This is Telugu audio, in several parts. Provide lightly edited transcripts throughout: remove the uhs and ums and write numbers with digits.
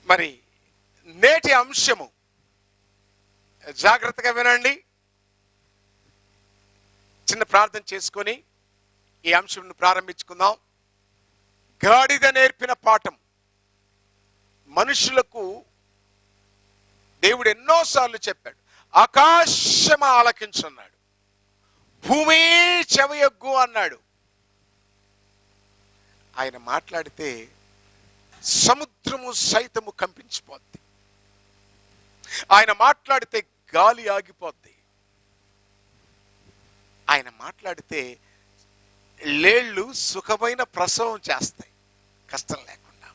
మరి నేటి అంశము జాగ్రత్తగా వినండి. చిన్న ప్రార్థన చేసుకొని ఈ అంశంను ప్రారంభించుకుందాం. గాడిద నేర్పిన పాఠం. మనుషులకు దేవుడు ఎన్నోసార్లు చెప్పాడు, ఆకాశం ఆలకించన్నాడు, భూమి చెవియొగ్గు అన్నాడు. ఆయన మాట్లాడితే సముద్రము సైతము కంపించిపోద్ది. ఆయన మాట్లాడితే గాలి ఆగిపోద్ది. ఆయన మాట్లాడితే లేళ్ళు సుఖమైన ప్రసవం చేస్తాయి కష్టం లేకుండా.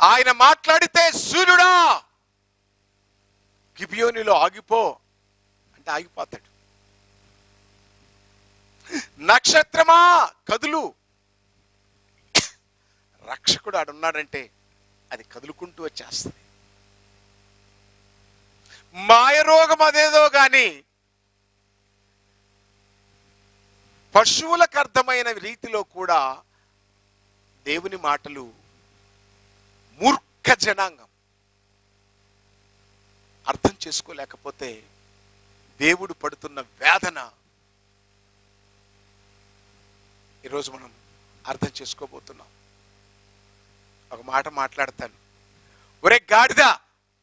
ఆయన మాట్లాడితే సూర్యుడా గిబియోనిలో ఆగిపో అంటే ఆగిపోతాడు. నక్షత్రమా కదులు, రక్షకుడు ఆడున్నాడంటే అది కదులుకుంటూ వచ్చేస్తుంది. మాయరోగం అదేదో గాని పశువులకు అర్థమైన రీతిలో కూడా దేవుని మాటలు మూర్ఖ జనాంగం అర్థం చేసుకోలేకపోతే దేవుడు పడుతున్న వేదన ఈరోజు మనం అర్థం చేసుకోబోతున్నాం. ఒక మాట మాట్లాడతాను, ఒరే గాడిద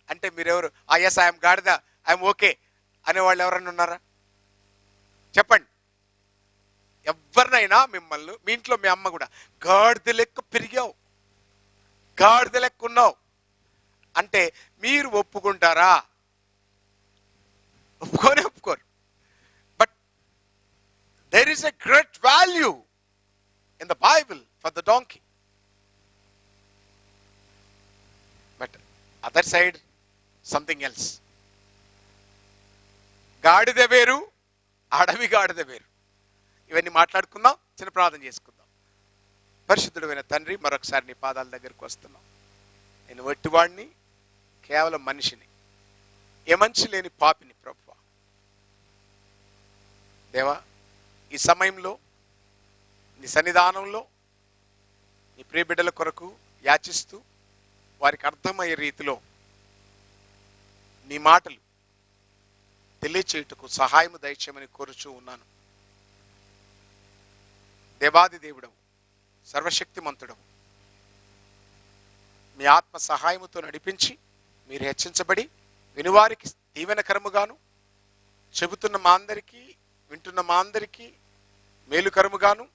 అంటే మీరెవరు? ఎస్ ఐఎమ్ గాడిద, ఐఎమ్ ఓకే అనేవాళ్ళు ఎవరన్నా ఉన్నారా? చెప్పండి. ఎవరినైనా మిమ్మల్ని, మీ ఇంట్లో మీ అమ్మ కూడా గాడిద లెక్క పెరిగావు, గాడిద లెక్క ఉన్నావు అంటే మీరు ఒప్పుకుంటారా? ఒప్పుకోరు. But there is a great value in the Bible for the donkey. But other side something else. గాడిద వేరు, అడవి గాడిద వేరు. ఇవన్నీ మాట్లాడుకుందాం. చిన్న ప్రార్థన చేసుకుందాం. పరిశుద్ధుడైన తండ్రి, మరొకసారి నీ పాదాల దగ్గరికి వస్తున్నాం. నేను వట్టివాడిని, కేవలం మనిషిని, ఏ మనిషి లేని పాపిని ప్రభువా. దేవా, ఈ సమయంలో నీ సన్నిధానంలో నీ ప్రియ బిడ్డల కొరకు యాచిస్తూ వారికి అర్థమయ్యే రీతిలో నీ మాటలు తెలియచేయుటకు సహాయము దయచేయమని కోరుచూ ఉన్నాను. దేవాది దేవుడవు, సర్వశక్తిమంతుడవు, మీ ఆత్మ సహాయముతో నడిపించి మీరు హెచ్చించబడి వినువారికి దీవెనకరముగాను, చెబుతున్న మా అందరికీ వింటున్న మా అందరికీ మేలుకరముగాను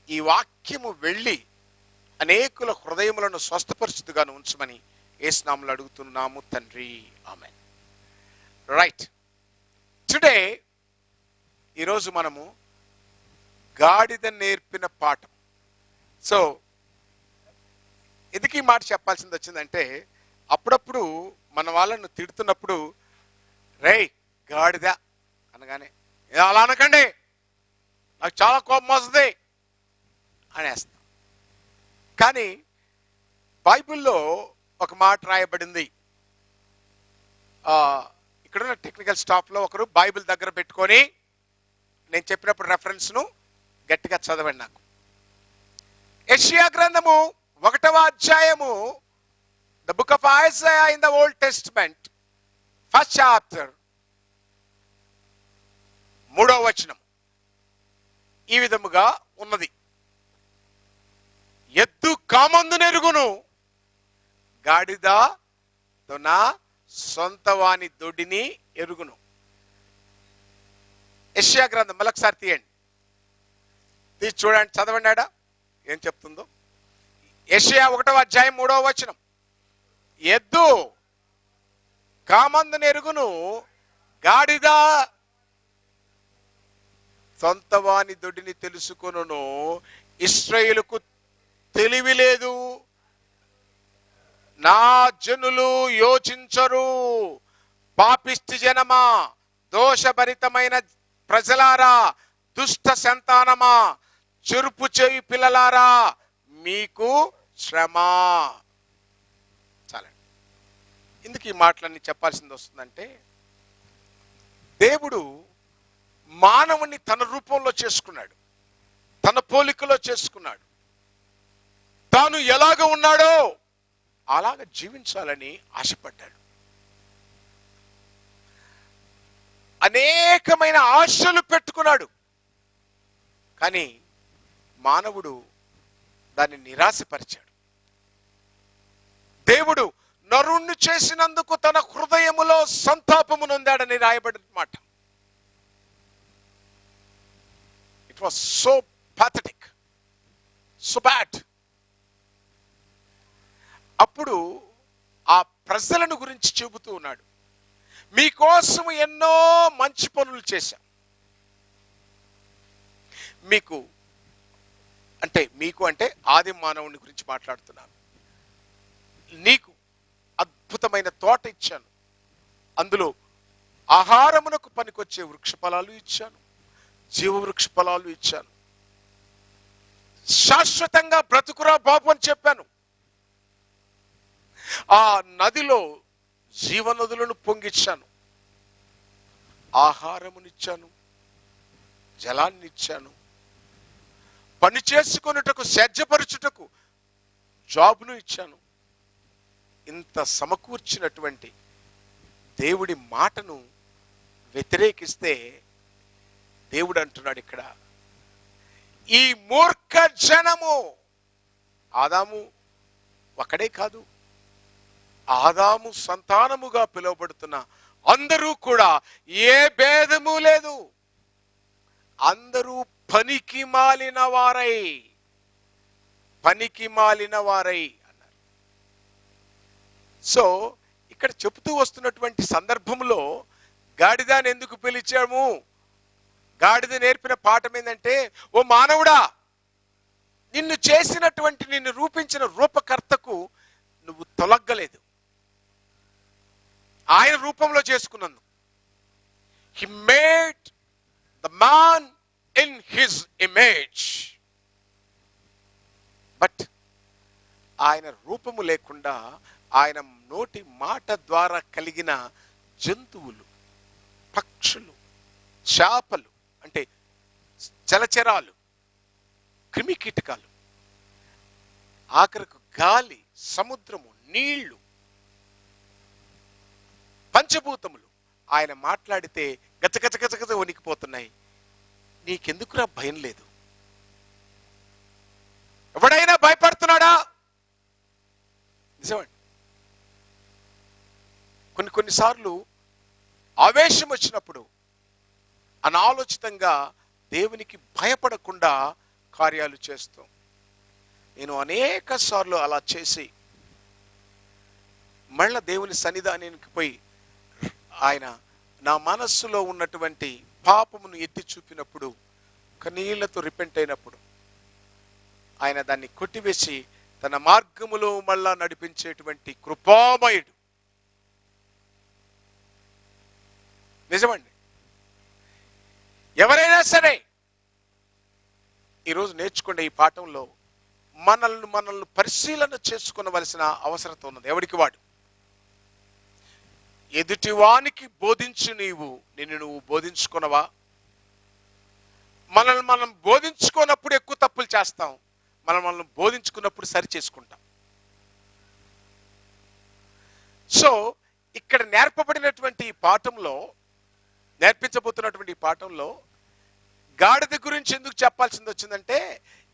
ఈ వాక్యము వెళ్ళి అనేకుల హృదయములను స్వస్థపరిచుదుగాను ఉంచమని యేసు నామములో అడుగుతున్నాము తండ్రి, ఆమేన్. రైట్, టుడే ఈరోజు మనము గాడిద నేర్పిన పాఠం. సో ఎందుకు ఈ మాట చెప్పాల్సింది వచ్చిందంటే, అప్పుడప్పుడు మన వాళ్ళను తిడుతున్నప్పుడు రేయ్ గాడిద అనగానే అలా అనకండి, నాకు చాలా కోపం వస్తుంది అనేస్తాం. కానీ బైబిల్లో ఒక మాట రాయబడింది. ఇక్కడున్న టెక్నికల్ స్టాఫ్లో ఒకరు బైబిల్ దగ్గర పెట్టుకొని నేను చెప్పినప్పుడు రెఫరెన్స్ను గట్టిగా చదవండి నాకు. యెషయా గ్రంథము 1వ అధ్యాయము, the book of Isaiah in the old testament, 1st chapter, 3వ వచనం ఈ విధముగా ఉన్నది. ఎద్దు కామందు నెరుగును, గాడిద తన సొంత వాని దొడ్డిని ఎరుగును. యెషయా గ్రంథం మళ్ళొకసారి తీయండి, తీసి చూడండి, చదవండి ఏం చెప్తుందో. యెషయా 1వ అధ్యాయం 3వ వచనం, ఎద్దు కామందు నెరుగును, గాడిద సొంతవాని దొడ్డిని తెలుసుకొనును. ఇశ్రాయేలుకు తెలివి లేదు, నా జనులు యోచించరు. పాపిష్టి జనమా, దోషభరితమైన ప్రజలారా, దుష్ట సంతానమా, చెరుపు చేయి పిల్లలారా, మీకు శ్రమ. చాలండి. ఎందుకు ఈ మాటలన్నీ చెప్పాల్సింది వస్తుందంటే, దేవుడు మానవుని తన రూపంలో చేసుకున్నాడు, తన పోలికలో చేసుకున్నాడు. తాను ఎలాగ ఉన్నాడో అలాగ జీవించాలని ఆశపడ్డాడు. అనేకమైన ఆశలు పెట్టుకున్నాడు. కానీ మానవుడు దాన్ని నిరాశపరిచాడు. దేవుడు నరుణ్ణి చేసినందుకు తన హృదయములో సంతాపము నొందాడని రాయబడిన మాట. It was so pathetic, so bad. అప్పుడు ఆ ప్రజలను గురించి చెబుతూ ఉన్నాడు, మీకోసం ఎన్నో మంచి పనులు చేశాం. మీకు అంటే ఆది మానవుని గురించి మాట్లాడుతున్నాను. నీకు అద్భుతమైన తోట ఇచ్చాను, అందులో ఆహారమునకు పనికొచ్చే వృక్ష ఫలాలు ఇచ్చాను, జీవవృక్ష ఫలాలు ఇచ్చాను. శాశ్వతంగా బ్రతుకురా బాబు అని చెప్పాను. ఆ నదిలో జీవనదులను పొంగిచ్చాను, ఆహారమునిచ్చాను, జలాన్నిచ్చాను, పని చేసుకొనుటకు సజ్జపరచుటకు జాబును ఇచ్చాను. ఇంత సమకూర్చినటువంటి దేవుడి మాటను వ్యతిరేకిస్తే దేవుడు అంటున్నాడు ఇక్కడ, ఈ మూర్ఖ జనము, ఆదాము ఒకడే కాదు, ఆదాము సంతానముగా పిలువబడుతున్న అందరూ కూడా ఏ భేదము లేదు, అందరూ పనికి మాలిన వారై అన్నారు. సో ఇక్కడ చెబుతూ వస్తున్నటువంటి సందర్భంలో గాడిదాన్ని ఎందుకు పిలిచాము? గాడిద నేర్పిన పాఠం ఏంటంటే, ఓ మానవుడా, నిన్ను రూపించిన రూపకర్తకు నువ్వు తొలగ్గలేదు. ఆయన రూపంలో చేసుకున్నందుకు, he made the man in his image, but ఆయన రూపము లేకుండా ఆయన నోటి మాట ద్వారా కలిగిన జంతువులు, పక్షులు, చేపలు అంటే జలచరాలు, క్రిమికీటకాలు, ఆఖరకు గాలి, సముద్రము, నీళ్లు, పంచభూతములు ఆయన మాట్లాడితే గజగజ వణికిపోతున్నాయి. నీకెందుకురా భయం లేదు? ఎవడైనా భయపడుతున్నాడా? నిజమండి. కొన్నిసార్లు ఆవేశం వచ్చినప్పుడు అనాలోచితంగా దేవునికి భయపడకుండా కార్యాలు చేస్తాం. నేను అనేక సార్లు అలా చేసి మళ్ళా దేవుని సన్నిధానానికి పోయి ఆయన నా మనస్సులో ఉన్నటువంటి పాపమును ఎత్తి చూపినప్పుడు, కన్నీళ్లతో రిపెంట్ అయినప్పుడు ఆయన దాన్ని కొట్టివేసి తన మార్గములో మళ్ళా నడిపించేటువంటి కృపామయుడు. నిజమండి. ఎవరైనా సరే ఈరోజు నేర్చుకునే ఈ పాఠంలో మనల్ని పరిశీలన చేసుకునవలసిన అవసరత ఉన్నది. ఎవరికి వాడు. ఎదుటివానికి బోధించు నిన్ను నువ్వు బోధించుకున్నవా? మనం బోధించుకున్నప్పుడు ఎక్కువ తప్పులు చేస్తాం, మనం బోధించుకున్నప్పుడు సరి చేసుకుంటాం. సో ఇక్కడ నేర్పించబోతున్నటువంటి ఈ పాఠంలో గాడిద గురించి ఎందుకు చెప్పాల్సింది వచ్చిందంటే,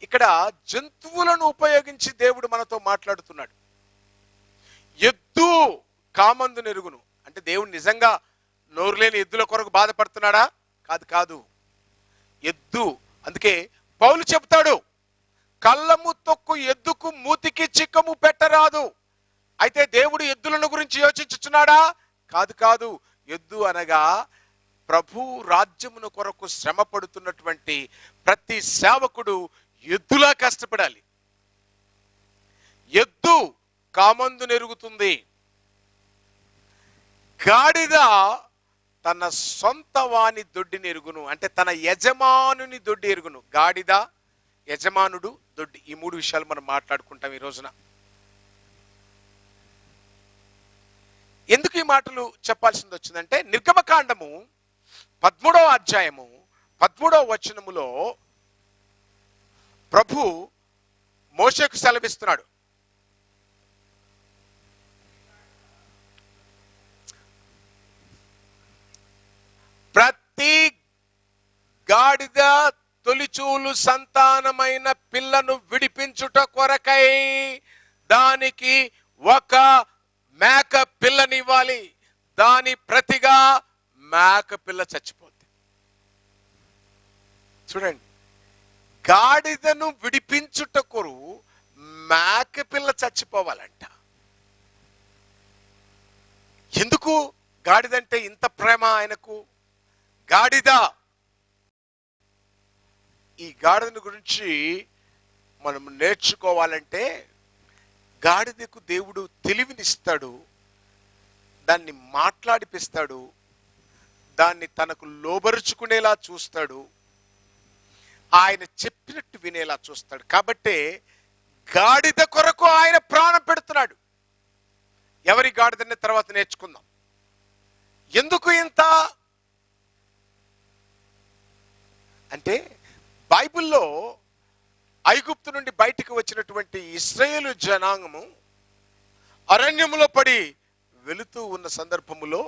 ఇక్కడ జంతువులను ఉపయోగించి దేవుడు మనతో మాట్లాడుతున్నాడు. ఎద్దు కామందు నెరుగును అంటే దేవుడు నిజంగా నోరు లేని ఎద్దుల కొరకు బాధపడుతున్నాడా? కాదు. ఎద్దు, అందుకే పౌలు చెప్తాడు, కళ్ళము తొక్కు ఎద్దుకు మూతికి చిక్కము పెట్టరాదు. అయితే దేవుడు ఎద్దులను గురించి యోచించుచున్నాడా? కాదు. ఎద్దు అనగా ప్రభు రాజ్యమును కొరకు శ్రమ పడుతున్నటువంటి ప్రతి సేవకుడు ఎద్దులా కష్టపడాలి. ఎద్దు కామందు నెరుగుతుంది, గాడిద తన సొంత వాని దొడ్డిని ఎరుగును అంటే తన యజమానుని దొడ్డి ఎరుగును. గాడిద, యజమానుడు, దొడ్డి, ఈ మూడు విషయాలు మనం మాట్లాడుకుంటాం ఈ రోజున. ఎందుకు ఈ మాటలు చెప్పాల్సింది వచ్చిందంటే, నిర్గమకాండము 13వ అధ్యాయము 13వ వచనములో ప్రభు మోషేకు సెలవిస్తున్నాడు. ప్రతి గాడిద తొలిచూలు సంతానమైన పిల్లను విడిపించుట కొరకై దానికి ఒక మేక పిల్లనివ్వాలి. దాని ప్రతిగా మేక పిల్ల చచ్చిపోద్ది. చూడండి, గాడిదను విడిపించుట కొరు మేక పిల్ల చచ్చిపోవాలంట. ఎందుకు గాడిదంటే ఇంత ప్రేమ ఆయనకు? గాడిద, ఈ గాడిద గురించి మనం నేర్చుకోవాలంటే గాడిదకు దేవుడు తెలివినిస్తాడు, దాన్ని మాట్లాడిపిస్తాడు, దాన్ని తనకు లోబరుచుకునేలా చూస్తాడు, ఆయన చెప్పినట్టు వినేలా చూస్తాడు. కాబట్టే గాడిద కొరకు ఆయన ప్రాణం పెడుతున్నాడు. ఎవరి గాడిదని తర్వాత నేర్చుకుందాం. ఎందుకు ఇంత అంటే, బైబిల్లో ఐగుప్తు నుండి బయటికి వచ్చినటువంటి ఇశ్రాయేలు జనాంగము అరణ్యములో పడి వెళుతూ ఉన్న సందర్భములో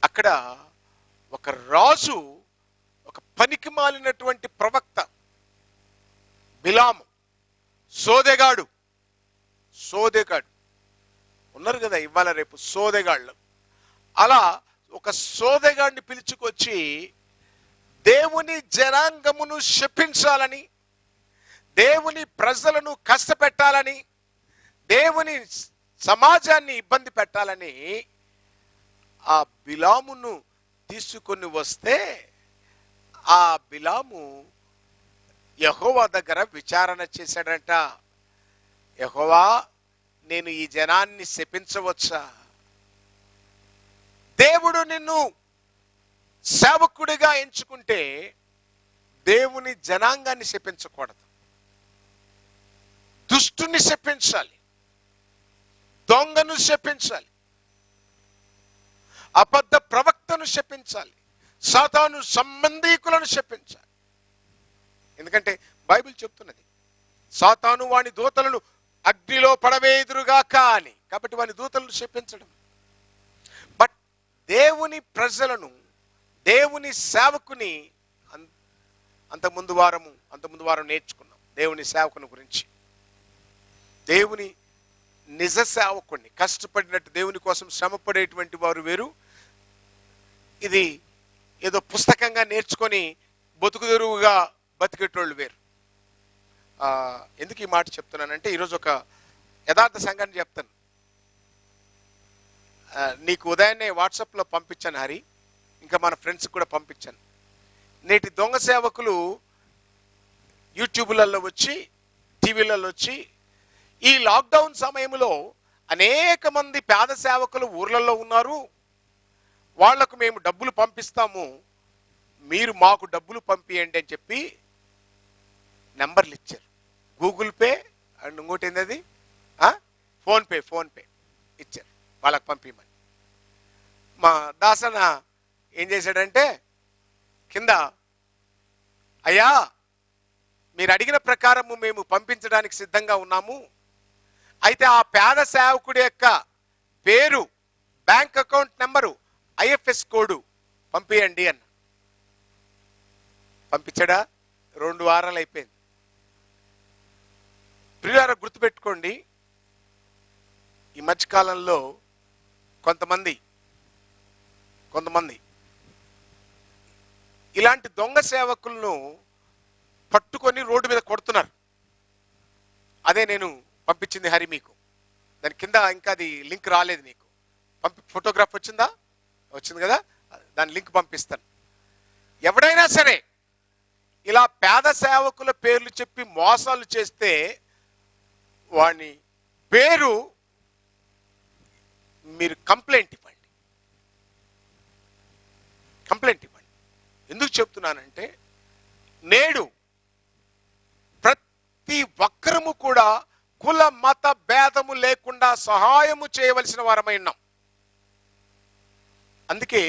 అక్కడ ఒక రాజు, ఒక పనికి మాలినటువంటి ప్రవక్త బిలాము, సోదెగాడు ఉన్నారు కదా ఇవాళ రేపు సోదెగాళ్ళు. అలా ఒక సోదెగాడిని పిలుచుకొచ్చి దేవుని జనాంగమును శపించాలని, దేవుని ప్రజలను కష్టపెట్టాలని, దేవుని సమాజాన్ని ఇబ్బంది పెట్టాలని ఆ బిలామును తీసుకొని వస్తే ఆ బిలాము యెహోవా దగ్గర విచారణ చేశాడంట. యెహోవా, నేను ఈ జనాన్ని శపించవచ్చా? దేవుడు నిన్ను సేవకుడిగా ఎంచుకుంటే దేవుని జనాంగాన్ని శపించకూడదు. దుష్టుని శపించాలి, దొంగను శపించాలి, అబద్ధ ప్రవక్తను శపించాలి, సాతాను సంబంధీకులను శపించాలి. ఎందుకంటే బైబిల్ చెప్తున్నది, సాతాను వాని దూతలను అగ్నిలో పడవేదురుగాక అని. కాబట్టి వాని దూతలను శపించడం. బట్ దేవుని ప్రజలను, దేవుని సేవకుని అంతకుముందు వారం నేర్చుకున్నాం దేవుని సేవకుని గురించి. దేవుని నిజ సేవకుని, కష్టపడినట్టు దేవుని కోసం శ్రమపడేటువంటి వారు వేరు, ఇది ఏదో పుస్తకంగా నేర్చుకొని బతుకుదెరువుగా బతికేటోళ్ళు వేరు. ఎందుకు ఈ మాట చెప్తున్నానంటే, ఈరోజు ఒక యథార్థ సంఘాన్ని చెప్తాను. నీకు ఉదయాన్నే వాట్సాప్లో పంపించాను హరి, ఇంకా మన ఫ్రెండ్స్కి కూడా పంపించాను. నేటి దొంగ సేవకులు యూట్యూబ్లలో వచ్చి, టీవీలలో వచ్చి, ఈ లాక్డౌన్ సమయంలో అనేక మంది పేద సేవకులు ఊర్లలో ఉన్నారు, వాళ్లకు మేము డబ్బులు పంపిస్తాము, మీరు మాకు డబ్బులు పంపియండి అని చెప్పి నెంబర్లు ఇచ్చారు. గూగుల్ పే అండ్ ఇంకోటి ఏంటది ఫోన్పే ఇచ్చారు వాళ్ళకి పంపించమని. మా దాసన ఏం చేశాడంటే కింద, అయ్యా మీరు అడిగిన ప్రకారము మేము పంపించడానికి సిద్ధంగా ఉన్నాము, అయితే ఆ పేద సేవకుడి యొక్క పేరు, bank account number, IFS code పంపియండి అన్న. పంపించడా? 2 వారాలు అయిపోయింది. ప్రియులారా, గుర్తుపెట్టుకోండి, ఈ మధ్యకాలంలో కొంతమంది ఇలాంటి దొంగ సేవకులను పట్టుకొని రోడ్డు మీద కొడుతున్నారు. అదే నేను పంపించింది హరి మీకు. దాని కింద ఇంకా అది లింక్ రాలేదు నీకు. ఫోటోగ్రాఫ్ వచ్చిందా? వచ్చింది కదా, దాని లింక్ పంపిస్తాను. ఎవడైనా సరే ఇలా పేద సేవకుల పేర్లు చెప్పి మోసాలు చేస్తే వాని పేరు మీరు కంప్లైంట్ ఇవ్వండి. ఎందుకు చెప్తున్నానంటే, నేడు ప్రతి ఒక్కరము కూడా కుల మత భేదము లేకుండా సహాయము చేయవలసిన వారమై ఉన్నాం. అందుకే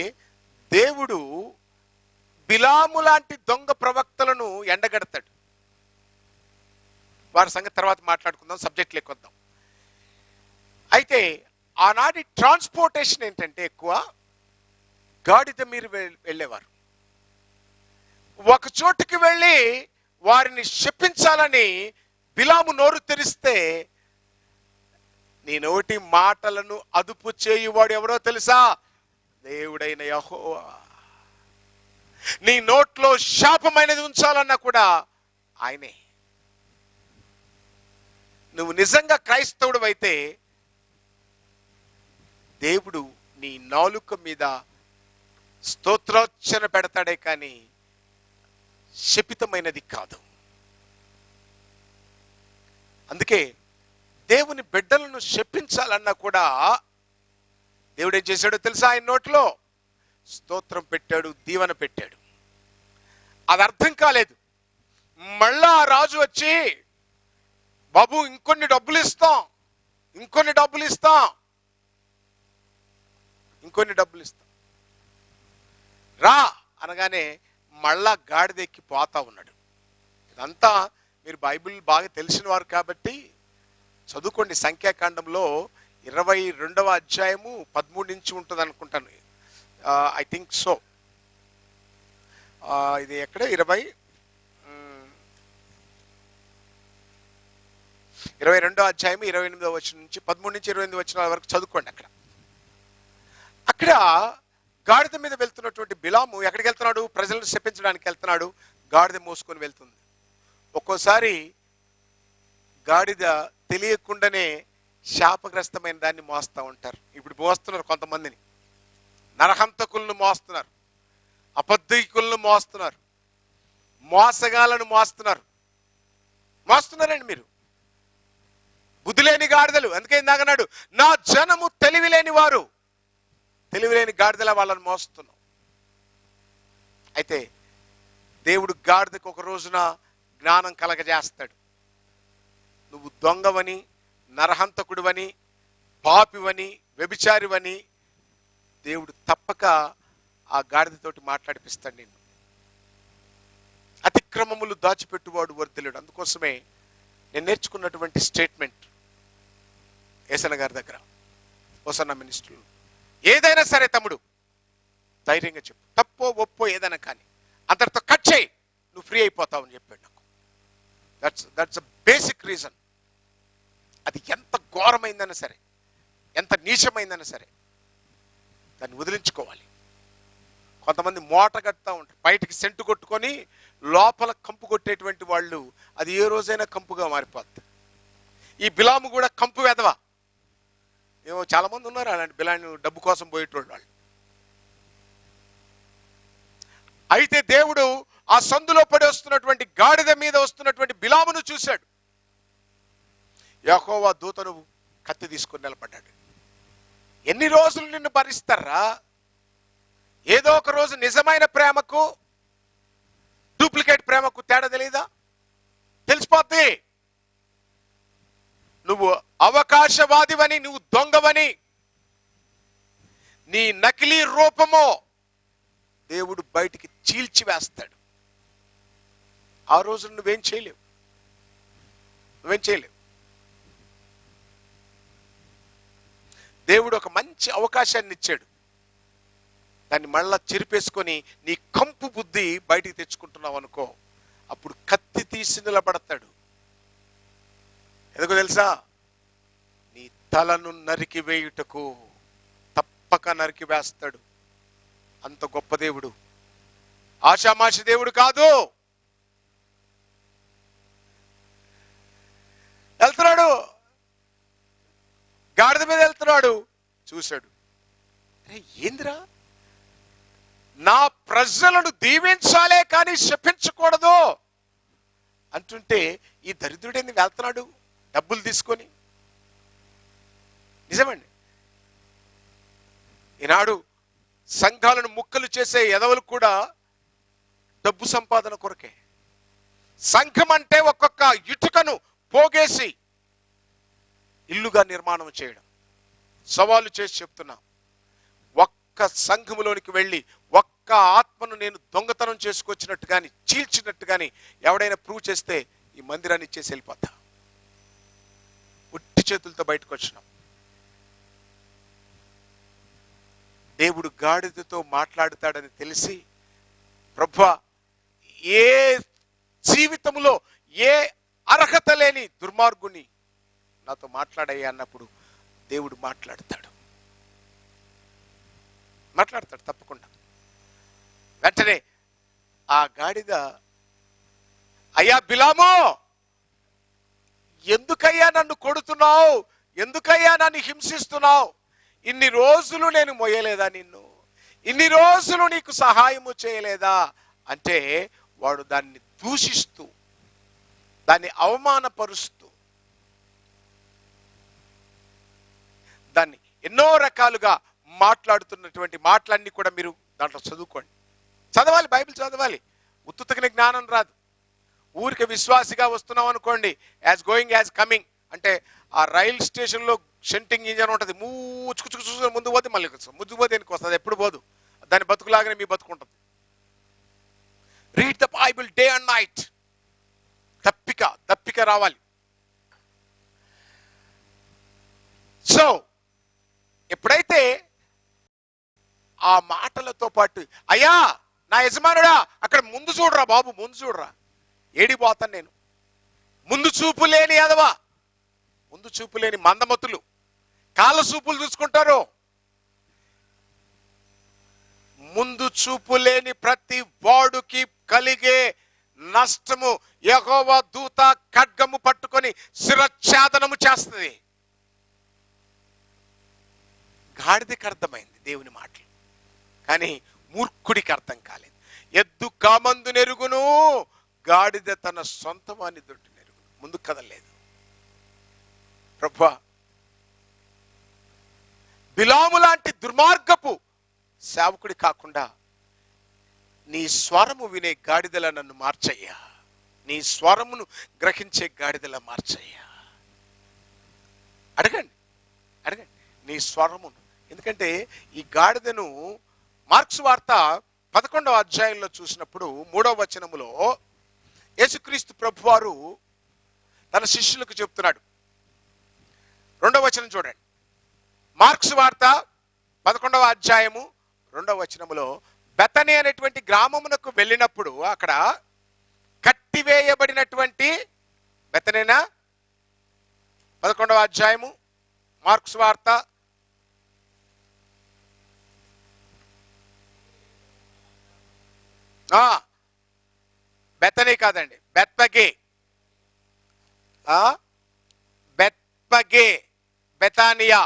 దేవుడు బిలాము లాంటి దొంగ ప్రవక్తలను ఎండగడతాడు. వారి సంగతి తర్వాత మాట్లాడుకుందాం, సబ్జెక్ట్ లేకొద్దాం. అయితే ఆనాటి ట్రాన్స్పోర్టేషన్ ఏంటంటే, ఎక్కువ గాడిద మీరు వెళ్ళేవారు. ఒక చోటుకి వెళ్ళి వారిని శపించాలని బిలాము నోరు తెరిస్తే, నీ నోటి మాటలను అదుపు చేయువాడు ఎవరో తెలుసా? దేవుడైన యెహోవా. నీ నోట్లో శాపమైనది ఉంచాలన్నా కూడా ఆయనే. నువ్వు నిజంగా క్రైస్తవుడు అయితే దేవుడు నీ నాలుక మీద స్తోత్రోచ్చరణ పెడతాడే కానీ శపితమైనది కాదు. అందుకే దేవుని బిడ్డలను శపించాలన్నా కూడా దేవుడు ఏం చేశాడో తెలుసా? ఆయన నోట్లో స్తోత్రం పెట్టాడు, దీవెన పెట్టాడు. అది అర్థం కాలేదు. మళ్ళా ఆ రాజు వచ్చి, బాబు ఇంకొన్ని డబ్బులు ఇస్తాం, ఇంకొన్ని డబ్బులు ఇస్తాం, ఇంకొన్ని డబ్బులు ఇస్తాం రా అనగానే మళ్ళా గాడిదెక్కి పోతా ఉన్నాడు. ఇదంతా మీరు బైబిల్ బాగా తెలిసిన వారు కాబట్టి చదువుకోండి. సంఖ్యాకాండంలో 22వ అధ్యాయము 13 నుంచి ఉంటుంది అనుకుంటాను. I think so. ఇది ఎక్కడ 22వ అధ్యాయం 28వ వచనం నుంచి 13 నుంచి 28 వచనాల వరకు చదువుకోండి. అక్కడ గాడిద మీద వెళ్తున్నటువంటి బిలాము ఎక్కడికి వెళ్తున్నాడు? ప్రజలను శపించడానికి వెళ్తున్నాడు. గాడిద మోసుకొని వెళ్తుంది. ఒక్కోసారి గాడిద తెలియకుండానే శాపగ్రస్తమైన దాన్ని మోస్తూ ఉంటారు. ఇప్పుడు మోస్తున్నారు కొంతమందిని. నరహంతకులను మోస్తున్నారు, అబద్ధికులను మోస్తున్నారు, మోసగాలను మోస్తున్నారండి మీరు. బుద్ధి లేని గాడిదలు. అందుకే ఇందాకన్నాడు, నా జనము తెలివిలేని వారు. తెలివిలేని గాడిదల వాళ్ళని మోస్తున్నాం. అయితే దేవుడు గాడిదకు ఒక రోజున జ్ఞానం కలగజేస్తాడు. నువ్వు దొంగవని, నరహంతకుడివని, పాపివని, వ్యభిచారివని దేవుడు తప్పక ఆ గాడిదతోటి మాట్లాడిపిస్తాడు నిన్ను. అతిక్రమములు దాచిపెట్టువాడు వర్ధిల్లుడు. అందుకోసమే నేను నేర్చుకున్నటువంటి స్టేట్మెంట్ ఏసన్న గారి దగ్గర, ఓసన్న మినిస్టర్లు, ఏదైనా సరే తమ్ముడు ధైర్యంగా చెప్పు, తప్పో ఒప్పో ఏదైనా కానీ అంతటితో కట్ చేయి, నువ్వు ఫ్రీ అయిపోతావు అని చెప్పాడు నాకు. That's a basic reason. అది ఎంత ఘోరమైందన్నా సరే, ఎంత నీచమైందన్నా సరే దాన్ని వదిలించుకోవాలి. కొంతమంది మూట కడతా ఉంటారు, బయటికి సెంటు కొట్టుకొని లోపల కంపు కొట్టేటువంటి వాళ్ళు, అది ఏ రోజైనా కంపుగా మారిపోద్ది. ఈ బిలాము కూడా కంపు వెదవా. ఏమో చాలా మంది ఉన్నారు అలాంటి బిలాను డబ్బు కోసం పోయేటోళ్ళు వాళ్ళు. అయితే దేవుడు ఆ సందులో పడి వస్తున్నటువంటి గాడిద మీద వస్తున్నటువంటి బిలామును చూశాడు. యెహోవా దూతను కత్తి తీసుకుని నిలబడ్డాడు. ఎన్ని రోజులు నిన్ను భరిస్తారా? ఏదో ఒక రోజు నిజమైన ప్రేమకు డూప్లికేట్ ప్రేమకు తేడా తెలీదా? తెలిసిపోద్ది. నువ్వు అవకాశవాదివని, నువ్వు దొంగవని, నీ నకిలీ రూపమో దేవుడు బయటికి చీల్చివేస్తాడు. ఆ రోజు నువ్వేం చేయలేవు. దేవుడు ఒక మంచి అవకాశాన్ని ఇచ్చాడు. దాన్ని మళ్ళా చెరిపేసుకొని నీ కంపు బుద్ధి బయటికి తెచ్చుకుంటున్నావు అనుకో, అప్పుడు కత్తి తీసి నిలబడతాడు. ఎందుకో తెలుసా? నీ తలను నరికి వేయుటకు తప్పక నరికి వేస్తాడు. అంత గొప్ప దేవుడు, ఆషామాషి దేవుడు కాదు. వెళ్తున్నాడు, గాడిద మీద వెళ్తున్నాడు, చూశాడు. ఏందిరా, నా ప్రజలను దీవించాలే కానీ శపించకూడదు అంటుంటే ఈ దరిద్రుడేంది వెళ్తున్నాడు డబ్బులు తీసుకొని. నిజమండి, ఈనాడు సంఘాలను ముక్కలు చేసే ఎదవలు కూడా డబ్బు సంపాదన కొరకే. సంఘం అంటే ఒక్కొక్క ఇటుకను పోగేసి ఇల్లుగా నిర్మాణం చేయడం. సవాలు చేసి చెప్తున్నా, ఒక్క సంఘములోనికి వెళ్ళి ఒక్క ఆత్మను నేను దొంగతనం చేసుకొచ్చినట్టు కానీ చీల్చినట్టు కానీ ఎవడైనా ప్రూవ్ చేస్తే ఈ మందిరాన్ని ఇచ్చేసి వెళ్ళిపోతా. ఉట్టి చేతులతో బయటకు వచ్చినాం. దేవుడు గాడిదతో మాట్లాడుతాడని తెలిసి, ప్రభువా, ఏ జీవితంలో ఏ అర్హత లేని దుర్మార్గుని నాతో మాట్లాడయ్యా అన్నప్పుడు దేవుడు మాట్లాడతాడు తప్పకుండా. వెంటనే ఆ గాడిద, అయ్యా బిలాము, ఎందుకయ్యా నన్ను కొడుతున్నావు, ఎందుకయ్యా నన్ను హింసిస్తున్నావు, ఇన్ని రోజులు నేను మొయ్యలేదా నిన్ను, ఇన్ని రోజులు నీకు సహాయము చేయలేదా అంటే, వాడు దాన్ని దూషిస్తూ, దాన్ని అవమానపరుస్తూ, దాన్ని ఎన్నో రకాలుగా మాట్లాడుతున్నటువంటి మాటలన్నీ కూడా మీరు దాంట్లో చదువుకోండి, చదవాలి, బైబిల్ చదవాలి. ఉత్తుతగిన జ్ఞానం రాదు. ఊరికి విశ్వాసిగా వస్తున్నాం అనుకోండి, యాజ్ గోయింగ్ యాజ్ కమింగ్ అంటే, ఆ రైల్ స్టేషన్లో షంటింగ్ ఇంజన్ ఉంటుంది, చూసుకుని ముందు పోతే మళ్ళీ ముందు పోతే వెనక్కి వస్తుంది, ఎప్పుడు పోదు. దాని బతుకులాగానే మీ బతుకుంటుంది. Read the Bible day and night. దప్పిక రావాలి. సో ఎప్పుడైతే ఆ మాటలతో పాటు, అయ్యా నా యజమానుడా, అక్కడ ముందు చూడరా బాబు, ముందు చూడరా, ఏడిపోతాను నేను, ముందు చూపు లేని ఎదవా, ముందు చూపు లేని మందమతులు, కాళ్ళ చూపులు చూసుకుంటారు. ముందు చూపు లేని ప్రతి వాడుకి కలిగే నష్టము యెహోవా దూత ఖడ్గము పట్టుకొని శిరఛేదనము చేస్తుంది. గాడిదకి అర్థమైంది దేవుని మాటలు, కానీ మూర్ఖుడికి అర్థం కాలేదు. ఎద్దు కామందు నెరుగును, గాడిద తన సొంత వాని దొడ్డు నెరుగును. ముందు కదలేదు. ప్రభువా, బిలాము లాంటి దుర్మార్గపు సేవకుడి కాకుండా నీ స్వరము వినే గాడిదల నన్ను మార్చయ్యా, నీ స్వరమును గ్రహించే గాడిదల మార్చయ్యా. అడగండి నీ స్వరమును. ఎందుకంటే ఈ గాడిదను మార్క్స్ వార్త 11వ అధ్యాయంలో చూసినప్పుడు 3వ వచనములో యేసుక్రీస్తు ప్రభువారు తన శిష్యులకు చెప్తున్నాడు. 2వ వచనం చూడండి. మార్క్స్ వార్త 11వ అధ్యాయము 2వ వచనములో, బెతనీ అనేటువంటి గ్రామమునకు వెళ్ళినప్పుడు అక్కడ కట్టివేయబడినటువంటి, బెతనేనా 11వ అధ్యాయము మార్క్స్ వార్త, బెతనీ కాదండి, బెత్పగే బెతానియా,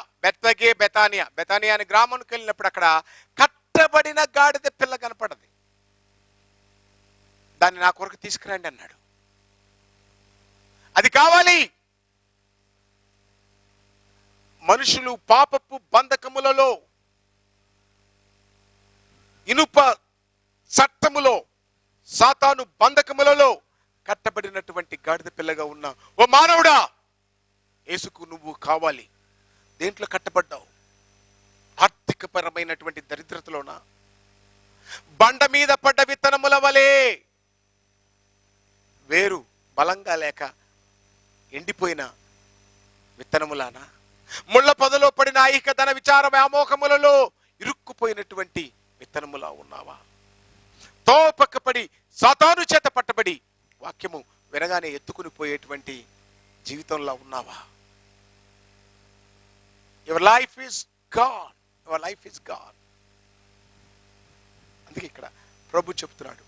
బెతానియా అనే గ్రామానికి వెళ్ళినప్పుడు అక్కడ కట్టబడిన గాడిద పిల్ల కనపడది. దాన్ని నా కొరకు తీసుకురండి అన్నాడు. అది కావాలి. మనుషులు పాపపు బంధకములలో, ఇనుప చట్టములో, సాతాను బంధకములలో కట్టబడినటువంటి గాడిద పిల్లగా ఉన్న ఓ మానవుడా, యేసుకు నువ్వు కావాలి. దేంట్లో కట్టబడ్డావు? ఆర్థికపరమైనటువంటి దరిద్రతలోనా? బండ మీద పడ్డ విత్తనముల వలె వేరు బలంగా లేక ఎండిపోయిన విత్తనములానా? ముళ్ళ పొదలో పడిన ఐహిక ధన విచార వ్యామోహములలో ఇరుక్కుపోయినటువంటి విత్తనములా ఉన్నావా? తోపక్కపడి సాతాను చేత పట్టబడి వాక్యము వినగానే ఎత్తుకుని పోయేటువంటి జీవితంలో ఉన్నావా? Your life is God, your life is God. అందుకే ఇక్కడ ప్రభు చెప్తున్నాడు,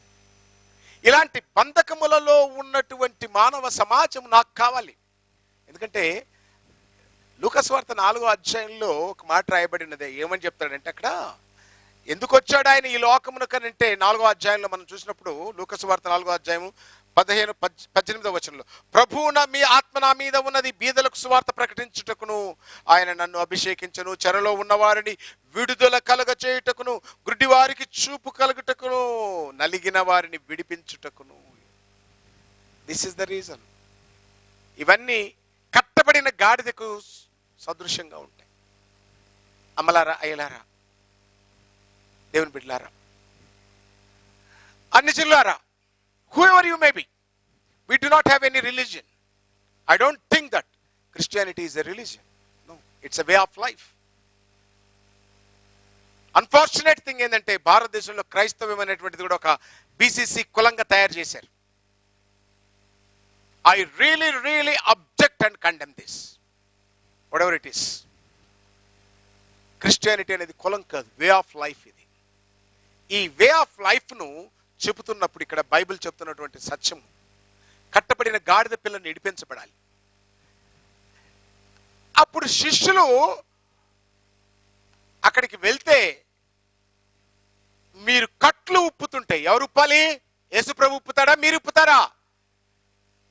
ఇలాంటి బంధకములలో ఉన్నటువంటి మానవ సమాజం నాకు కావాలి. ఎందుకంటే లూకాసు వార్త 4వ అధ్యాయంలో ఒక మాట రాయబడినదే. ఏమని చెప్తాడంటే, అక్కడ ఎందుకు వచ్చాడు ఆయన ఈ లోకమునకనంటే 4వ అధ్యాయంలో మనం చూసినప్పుడు, లూకాసు వార్త 4వ అధ్యాయము 18వ వచనంలో, ప్రభువు మీ ఆత్మ నా మీద ఉన్నది, బీదలకు సువార్త ప్రకటించుటకును ఆయన నన్ను అభిషేకించను, చెరలో ఉన్నవారిని విడుదల కలుగ చేయుటకును, గుడ్డి వారికి చూపు కలుగుటకును, నలిగిన వారిని విడిపించుటకును. This is the reason. ఇవన్నీ కట్టబడిన గాడిదకు సదృశ్యంగా ఉంటాయి. అమ్మలారా, అయ్యలారా, దేవుని బిడ్డలారా, అన్ని జిల్లారా, whoever you may be, we do not have any religion. I don't think that Christianity is a religion. No, it's a way of life. Unfortunate thing ఏంటంటే భారతదేశంలో క్రైస్తవం అనేటువంటిది కూడా ఒక బీసీసీ కులంగా తయారు చేశారు. I really object and condemn this what ever it is. Christianity అనేది కులం కాదు, వే ఆఫ్ లైఫ్. ఇది ఈ వే ఆఫ్ లైఫ్ను చెబుతున్నప్పుడు ఇక్కడ బైబిల్ చెప్తున్నటువంటి సత్యము, కట్టబడిన గాడిద పిల్లని ఇడిపించబడాలి. అప్పుడు శిష్యులు అక్కడికి వెళ్తే మీరు కట్లు ఉప్పుతుంటే ఎవరు ఉప్పాలి? యేసుప్రభు ఉప్పుతాడా, మీరు ఉప్పుతారా?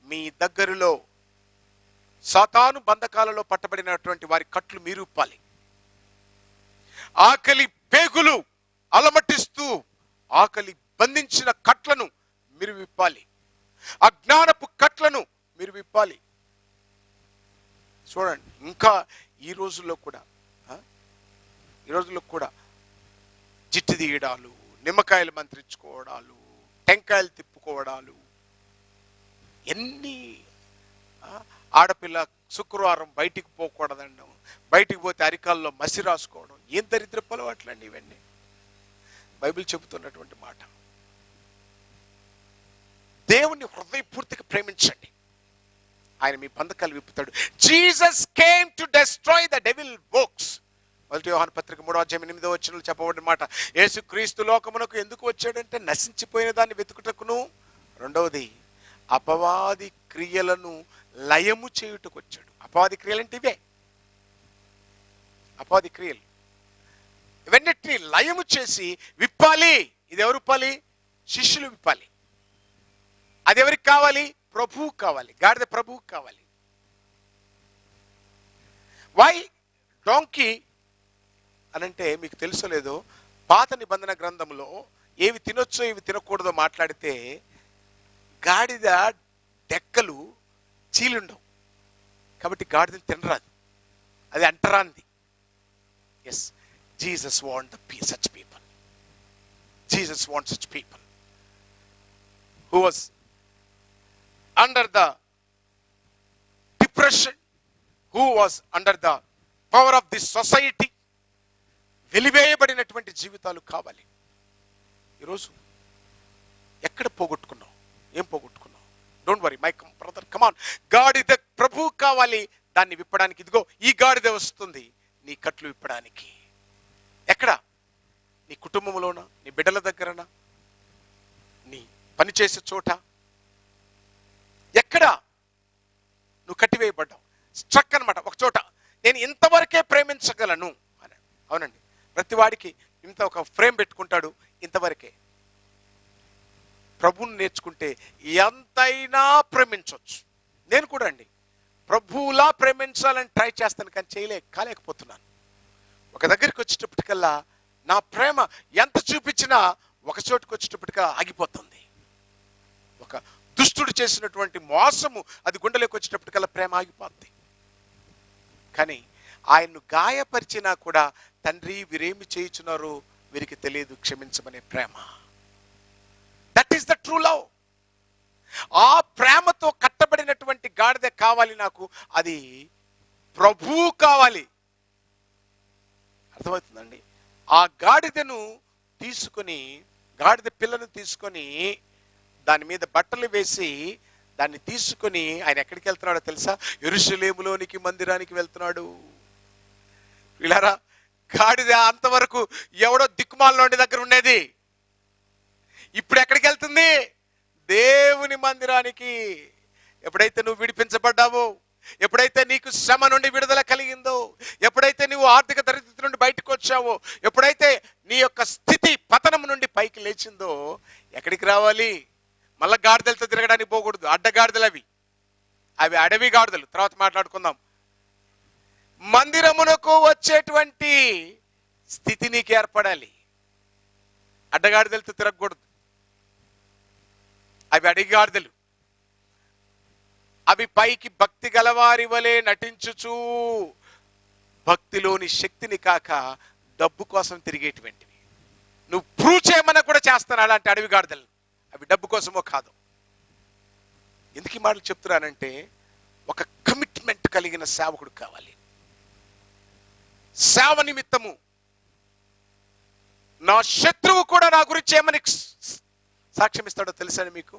మీ దగ్గరలో సాతాను బంధకాలలో పట్టబడినటువంటి వారి కట్లు మీరు ఉప్పాలి. ఆకలి పేగులు అలమటిస్తూ ఆకలి బంధించిన కట్లను మీరు విప్పాలి. అజ్ఞానపు కట్లను మీరు విప్పాలి. చూడండి, ఇంకా ఈ రోజుల్లో కూడా జిట్టు తీయడాలు, నిమ్మకాయలు మంత్రించుకోవడాలు, టెంకాయలు తిప్పుకోవడాలు, ఎన్ని ఆడపిల్ల శుక్రవారం బయటికి పోకూడదండం, బయటికి పోతే అరికాల్లో మసి రాసుకోవడం, ఏం దరిద్రపు అలవాట్లండి ఇవన్నీ. బైబిల్ చెబుతున్నటువంటి మాట, దేవుని హృదయపూర్తిగా ప్రేమించండి, ఆయన మీ బంధకాలు విప్పుతాడు. Jesus came to destroy the devil works. 1 యోహాను పత్రిక 3:8 చెప్పబడిన మాట. యేసుక్రీస్తు లోకమునకు ఎందుకు వచ్చాడంటే నశించిపోయిన దాన్ని వెతుకుటకును, రెండవది అపవాది క్రియలను లయము చేయుటకు వచ్చాడు. అపవాది క్రియలు అంటే ఇవే. అపవాది క్రియలు ఇవన్నిటిని లయము చేసి విప్పాలి. ఇది ఎవరు విప్పాలి? శిష్యులు విప్పాలి. అది ఎవరికి కావాలి? ప్రభువు కావాలి. గాడిద ప్రభువు కావాలి. వై డోంకీ అనంటే మీకు తెలుసో లేదో, పాత నిబంధన గ్రంథంలో ఏవి తినొచ్చో ఏవి తినకూడదో మాట్లాడితే గాడిద డెక్కలు చీలుండవు, కాబట్టి గాడిదని తినరాదు, అది అంటరాంది. Yes, Jesus want such people. Jesus wants such people who was under the depression, who was under the power of this society. వెలివేయబడినటువంటి జీవితాలు కావాలి. ఈరోజు ఎక్కడ పోగొట్టుకున్నావు? ఏం పోగొట్టుకున్నావు? డోంట్ వరీ మై బ్రదర్, కమాన్. గాడిద ప్రభువు కావాలి, దాన్ని విప్పడానికి ఇదిగో ఈ గాడిద వస్తుంది నీ కట్లు విప్పడానికి. ఎక్కడ? నీ కుటుంబంలోనా, నీ బిడ్డల దగ్గరనా, నీ పనిచేసే చోట, ఎక్కడ నువ్వు కట్టివేయబడ్డావు? స్ట్రక్ అనమాట ఒక చోట. నేను ఇంతవరకే ప్రేమించగలను అని. అవునండి, ప్రతి వాడికి ఇంత ఒక ఫ్రేమ్ పెట్టుకుంటాడు, ఇంతవరకే. ప్రభువుని నేర్చుకుంటే ఎంతైనా ప్రేమించవచ్చు. నేను కూడా అండి ప్రభువులా ప్రేమించాలని ట్రై చేస్తాను, కానీ కాలేకపోతున్నాను. ఒక దగ్గరికి వచ్చేటప్పటికల్లా నా ప్రేమ ఎంత చూపించినా ఒక చోటుకు వచ్చేటప్పటికల్లా ఆగిపోతుంది. ఒక దుష్టుడు చేసినటువంటి మోసము అది గుండెలోకి వచ్చేటప్పటికల్లా ప్రేమ ఆగిపోతుంది. కానీ ఆయన్ను గాయపరిచినా కూడా తండ్రి వీరేమి చేయుచున్నారో వీరికి తెలియదు, క్షమించమనే ప్రేమ. That is the true love. ఆ ప్రేమతో కట్టబడినటువంటి గాడిద కావాలి నాకు, అది ప్రభువు కావాలి. అర్థమవుతుందండి? ఆ గాడిదను తీసుకొని, గాడిద పిల్లను తీసుకొని దాని మీద బట్టలు వేసి దాన్ని తీసుకొని ఆయన ఎక్కడికి వెళ్తున్నాడో తెలుసా? యెరూషలేములోనికి మందిరానికి వెళ్తున్నాడు. వీళ్ళారా, గాడిద అంతవరకు ఎవడో దిక్కుమాలలోని దగ్గర ఉండేది, ఇప్పుడు ఎక్కడికి వెళ్తుంది? దేవుని మందిరానికి. ఎప్పుడైతే నువ్వు విడిపించబడ్డావో, ఎప్పుడైతే నీకు శ్రమ నుండి విడుదల కలిగిందో, ఎప్పుడైతే నువ్వు ఆర్థిక దరిద్రత నుండి బయటకు వచ్చావో, ఎప్పుడైతే నీ యొక్క స్థితి పతనం నుండి పైకి లేచిందో, ఎక్కడికి రావాలి? మళ్ళా గాడిదలతో తిరగడానికి పోకూడదు. అడ్డగాడిదలు అవి అడవి గాడిదలు, తర్వాత మాట్లాడుకుందాం. మందిరమునకు వచ్చేటువంటి స్థితి నీకు ఏర్పడాలి. అడ్డగాడిదలతో తిరగకూడదు. అవి అడవి గాడిదలు. అవి పైకి భక్తి గలవారి వలె నటించుచు భక్తిలోని శక్తిని కాక డబ్బు కోసం తిరిగేటువంటివి. నువ్వు ప్రూవ్ చేయమన్నా కూడా చేస్తాను అలాంటి అడవి గాడిదలు. అవి డబ్బు కోసమో కాదు. ఎందుకు ఈ మాటలు చెప్తున్నానంటే, ఒక కమిట్మెంట్ కలిగిన సేవకుడు కావాలి. సేవ నిమిత్తము నా శత్రువు కూడా నా గురించి ఏమని సాక్ష్యం ఇస్తాడో తెలుసని మీకు?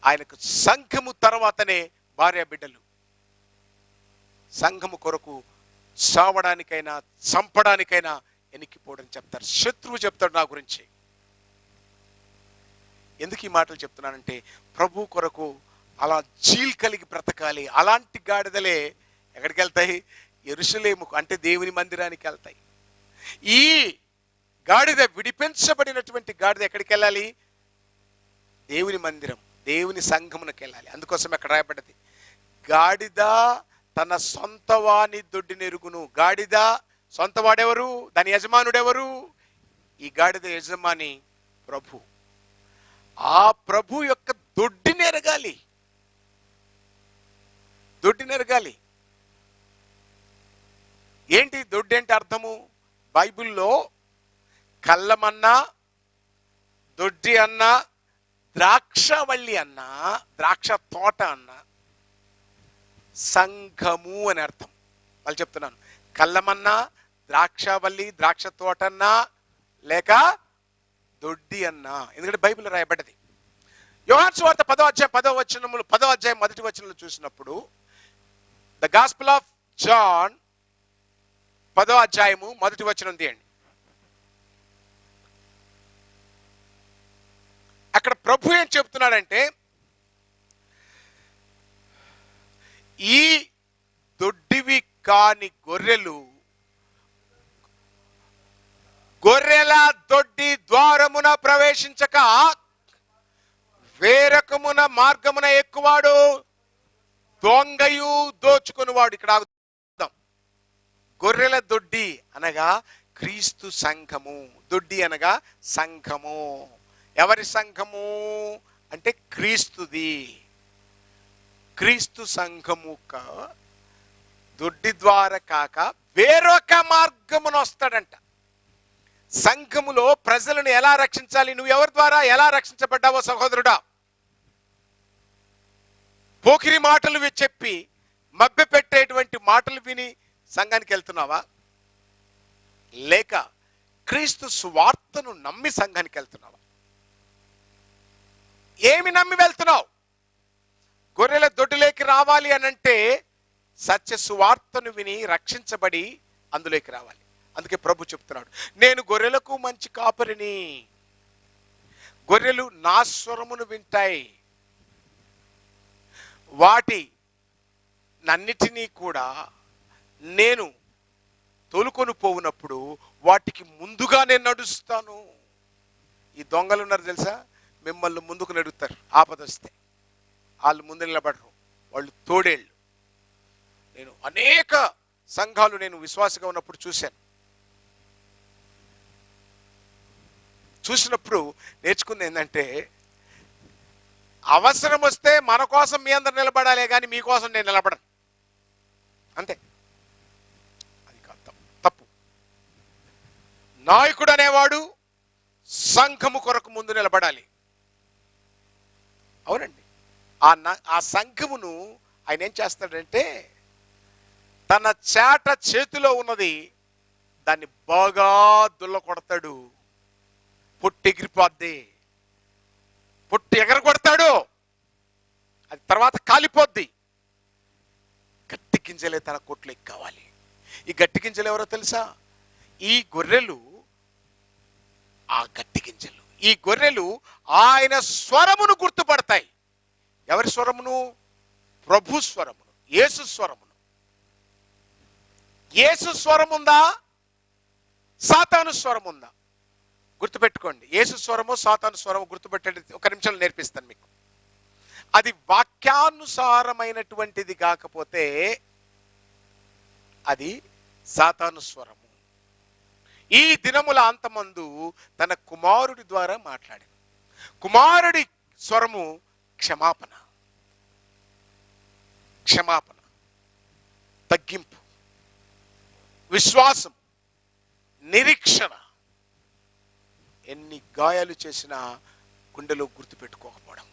ఆయనకు సంఘము తర్వాతనే భార్య బిడ్డలు. సంఘము కొరకు చావడానికైనా చంపడానికైనా ఎనికిపోవడం చెప్తారు. శత్రువు చెప్తాడు నా గురించి. ఎందుకు ఈ మాటలు చెప్తున్నానంటే, ప్రభు కొరకు అలా జీల్ కలిగి బ్రతకాలి. అలాంటి గాడిదలే ఎక్కడికి వెళ్తాయి? యెరూషలేముకు, అంటే దేవుని మందిరానికి వెళ్తాయి. ఈ గాడిద, విడిపించబడినటువంటి గాడిద ఎక్కడికి వెళ్ళాలి? దేవుని మందిరం, దేవుని సంఘమునకు వెళ్ళాలి. అందుకోసం అక్కడ రాయబడ్డది, గాడిద తన సొంతవాని దొడ్డినెరుగును. గాడిద సొంతవాడెవరు? దాని యజమానుడెవరు? ఈ గాడిద యజమాని ప్రభు. ఆ ప్రభు యొక్క దొడ్డినెరగాలి. దొడ్డినెరగాలి. ఏంటి దొడ్డి అంటే అర్థము? బైబిల్లో కళ్ళమన్నా, దొడ్డి అన్నా, ద్రాక్షవల్లి అన్నా, ద్రాక్ష తోట అన్నా సంఘము అని అర్థం. వాళ్ళు చెప్తున్నాను, కళ్ళమన్నా, ద్రాక్షవల్లి, ద్రాక్ష తోట అన్నా, లేక దొడ్డి అన్నా. ఎందుకంటే బైబిల్ రాయబడ్డది. యోహాను సువార్త 10వ అధ్యాయం మొదటి వచనంలో చూసినప్పుడు, ద గాస్పెల్ ఆఫ్ జాన్ 10వ అధ్యాయము మొదటి వచనం తీయండి. అక్కడ ప్రభు ఏం చెప్తున్నాడంటే, ఈ దొడ్డివి కాని గొర్రెలు గొర్రెల దొడ్డి ద్వారమున ప్రవేశించక వేరకమున మార్గమున ఎక్కువాడు, దొంగయు దోచుకునివాడు. ఇక్కడ ఆగుదాం. గొర్రెల దొడ్డి అనగా క్రీస్తు సంఘము. దొడ్డి అనగా సంఘము. ఎవరి సంఘము అంటే క్రీస్తుది. క్రీస్తు సంఘము దొడ్డి ద్వారా కాక వేరొక మార్గమున వస్తాడంట. సంఘములో ప్రజలను ఎలా రక్షించాలి? నువ్వు ఎవరి ద్వారా ఎలా రక్షించబడ్డావో సహోదరుడా? పోకిరి మాటలు చెప్పి మభ్య పెట్టేటువంటి మాటలు విని సంఘానికి వెళ్తున్నావా? లేక క్రీస్తు సువార్తను నమ్మి సంఘానికి వెళ్తున్నావా? ఏమి నమ్మి వెళ్తున్నావు? గొర్రెల దొడ్డిలోకి రావాలి అనంటే సత్య సువార్తను విని రక్షించబడి అందులోకి రావాలి. అందుకే ప్రభు చెప్తున్నాడు, నేను గొర్రెలకు మంచి కాపరిని, గొర్రెలు నా స్వరమును వింటాయి, వాటి నన్నిటినీ కూడా నేను తోలుకొని పోవునప్పుడు వాటికి ముందుగా నేను నడుస్తాను. ఈ దొంగలు ఉన్నారు తెలుసా, మిమ్మల్ని ముందుకు నడుస్తారు. ఆపదొస్తే వాళ్ళు ముందు నిలబడరు, వాళ్ళు తోడేళ్ళు. నేను అనేక సంఘాలు నేను విశ్వాసంగా ఉన్నప్పుడు చూసినప్పుడు నేర్చుకుంది ఏంటంటే, అవసరం వస్తే మన కోసం మీ అందరు నిలబడాలే కానీ మీకోసం నేను నిలబడను. అంతే. అది కాదు, తప్పు. నాయకుడు అనేవాడు సంఘము కొరకు ముందు నిలబడాలి. అవునండి. ఆ సంఘమును ఆయన ఏం చేస్తాడంటే, తన చేట చేతిలో ఉన్నది దాన్ని బాగా దుల్ల కొడతాడు. పొట్టి ఎగిరిపోద్ది, పొట్టి ఎగర కొడతాడు, అది తర్వాత కాలిపోద్ది. గట్టి గింజలే తన కొట్లోకి కావాలి. ఈ గట్టి గింజలు ఎవరో తెలుసా? ఈ గొర్రెలు, ఆ గట్టి గింజలు. ఈ గొర్రెలు ఆయన స్వరమును గుర్తుపడతాయి. ఎవరి స్వరమును? ప్రభు స్వరమును, యేసు స్వరమును. యేసు స్వరం ఉందా? సాతాను స్వరం ఉందా? గుర్తుపెట్టుకోండి. యేసు స్వరము, సాతాను స్వరము గుర్తుపెట్టండి. ఒక నిమిషంలో నేర్పిస్తాను మీకు. అది వాక్యానుసారమైనటువంటిది కాకపోతే అది సాతాను స్వరము. ఈ దినముల అంతమందు తన కుమారుడి ద్వారా మాట్లాడాడు. కుమారుడి స్వరము క్షమాపణ, క్షమాపణ, తగ్గింపు, విశ్వాసం, నిరీక్షణ. ఎన్ని గాయాలు చేసినా గుండెలో గుర్తుపెట్టుకోకపోవడం.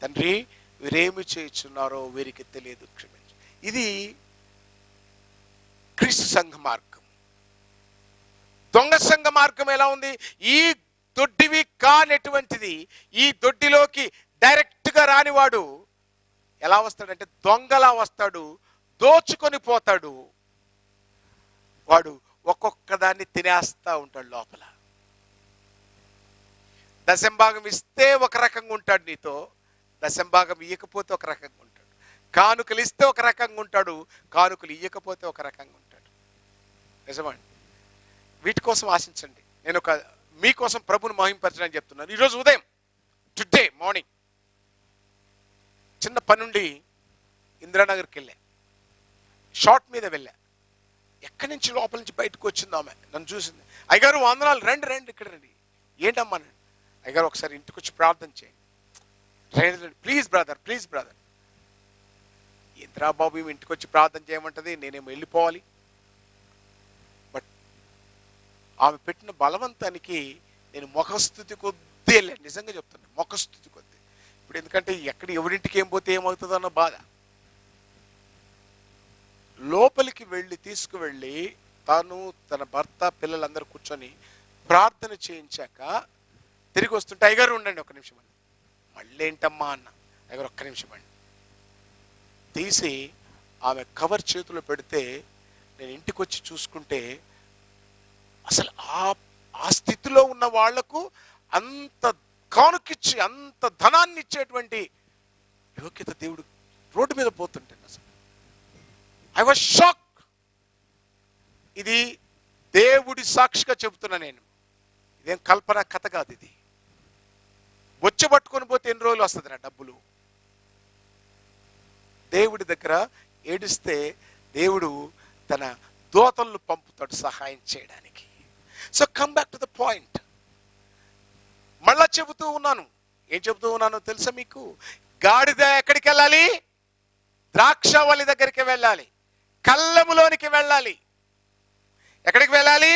తండ్రి, వీరేమి చేయుచున్నారో వీరికి తెలియదు, క్షమించు. ఇది క్రీస్తు సంఘ మార్గం. దొంగ సంఘ మార్గం ఎలా ఉంది? ఈ దొడ్డివి కానటువంటిది, ఈ దొడ్డిలోకి డైరెక్ట్గా రానివాడు ఎలా వస్తాడంటే దొంగలా వస్తాడు, దోచుకొని పోతాడు. వాడు ఒక్కొక్క దాన్ని తినేస్తా ఉంటాడు లోపల. దశంభాగం ఇస్తే ఒక రకంగా ఉంటాడు నీతో, దశంభాగం ఇయ్యకపోతే ఒక రకంగా ఉంటాడు. కానుకలు ఇస్తే ఒక రకంగా ఉంటాడు, కానుకలు ఇయ్యకపోతే ఒక రకంగా ఉంటాడు. నిజమండి. వీటి కోసం ఆశించండి. నేను మీకోసం ప్రభుని మహింపరచడానికి చెప్తున్నాను. ఈరోజు ఉదయం టుడే మార్నింగ్ చిన్న పనుండి ఇందిరానగర్కి వెళ్ళా. షార్ట్ మీద వెళ్ళా. ఎక్కడి నుంచి లోపల నుంచి బయటకు వచ్చింది ఆమె. నన్ను చూసింది. అయ్యగారు వందనాలు, రండి రండి ఇక్కడ రండి. ఏంటమ్మా? అయ్యగారు ఒకసారి ఇంటికి వచ్చి ప్రార్థన చేయండి. రండి please brother, please brother. Indira Babu ఏమి ఇంటికి వచ్చి ప్రార్థన చేయమంటది, నేనేమో వెళ్ళిపోవాలి. బట్ ఆమె పెట్టిన బలవంతానికి నేను ముఖస్థుతి కొద్దీ వెళ్ళాను. నిజంగా చెప్తాను, ముఖస్థుతి కొద్దీ. ఇప్పుడు ఎందుకంటే ఎక్కడ ఎవరింటికి ఏం పోతే ఏమవుతుందో అన్న బాధ. లోపలికి వెళ్ళి తీసుకువెళ్ళి తాను తన భర్త పిల్లలందరూ కూర్చొని ప్రార్థన చేయించాక తిరిగి వస్తుంటే అయ్యగారు ఉండండి ఒక్క నిమిషం అండి. మళ్ళీ ఏంటమ్మా అన్న. అయ్యగారు ఒక్క నిమిషం అండి. తీసి ఆమె కవర్ చేతిలో పెడితే నేను ఇంటికి వచ్చి చూసుకుంటే అసలు ఆ స్థితిలో ఉన్న వాళ్లకు అంత కానుకిచ్చి అంత ధనాన్ని ఇచ్చేటువంటి యోగ్యత దేవుడు రోడ్డు మీద పోతుంటే అసలు ఐ వాజ్ షాక్. ఇది దేవుడి సాక్షిగా చెబుతున్నా నేను. ఇదేం కల్పన కథ కాదు. ఇది వచ్చి పట్టుకొని పోతే ఎన్ని రోజులు వస్తుంది నా డబ్బులు? దేవుడి దగ్గర ఏడిస్తే దేవుడు తన దూతలను పంపుతాడు సహాయం చేయడానికి. So come back to the point. మళ్ళా చెబుతూ ఉన్నాను. ఏం చెబుతూ ఉన్నానో తెలుసా మీకు? గాడిద ఎక్కడికి వెళ్ళాలి? ద్రాక్షవల్లి దగ్గరికి వెళ్ళాలి, కళ్ళములోనికి వెళ్ళాలి. ఎక్కడికి వెళ్ళాలి?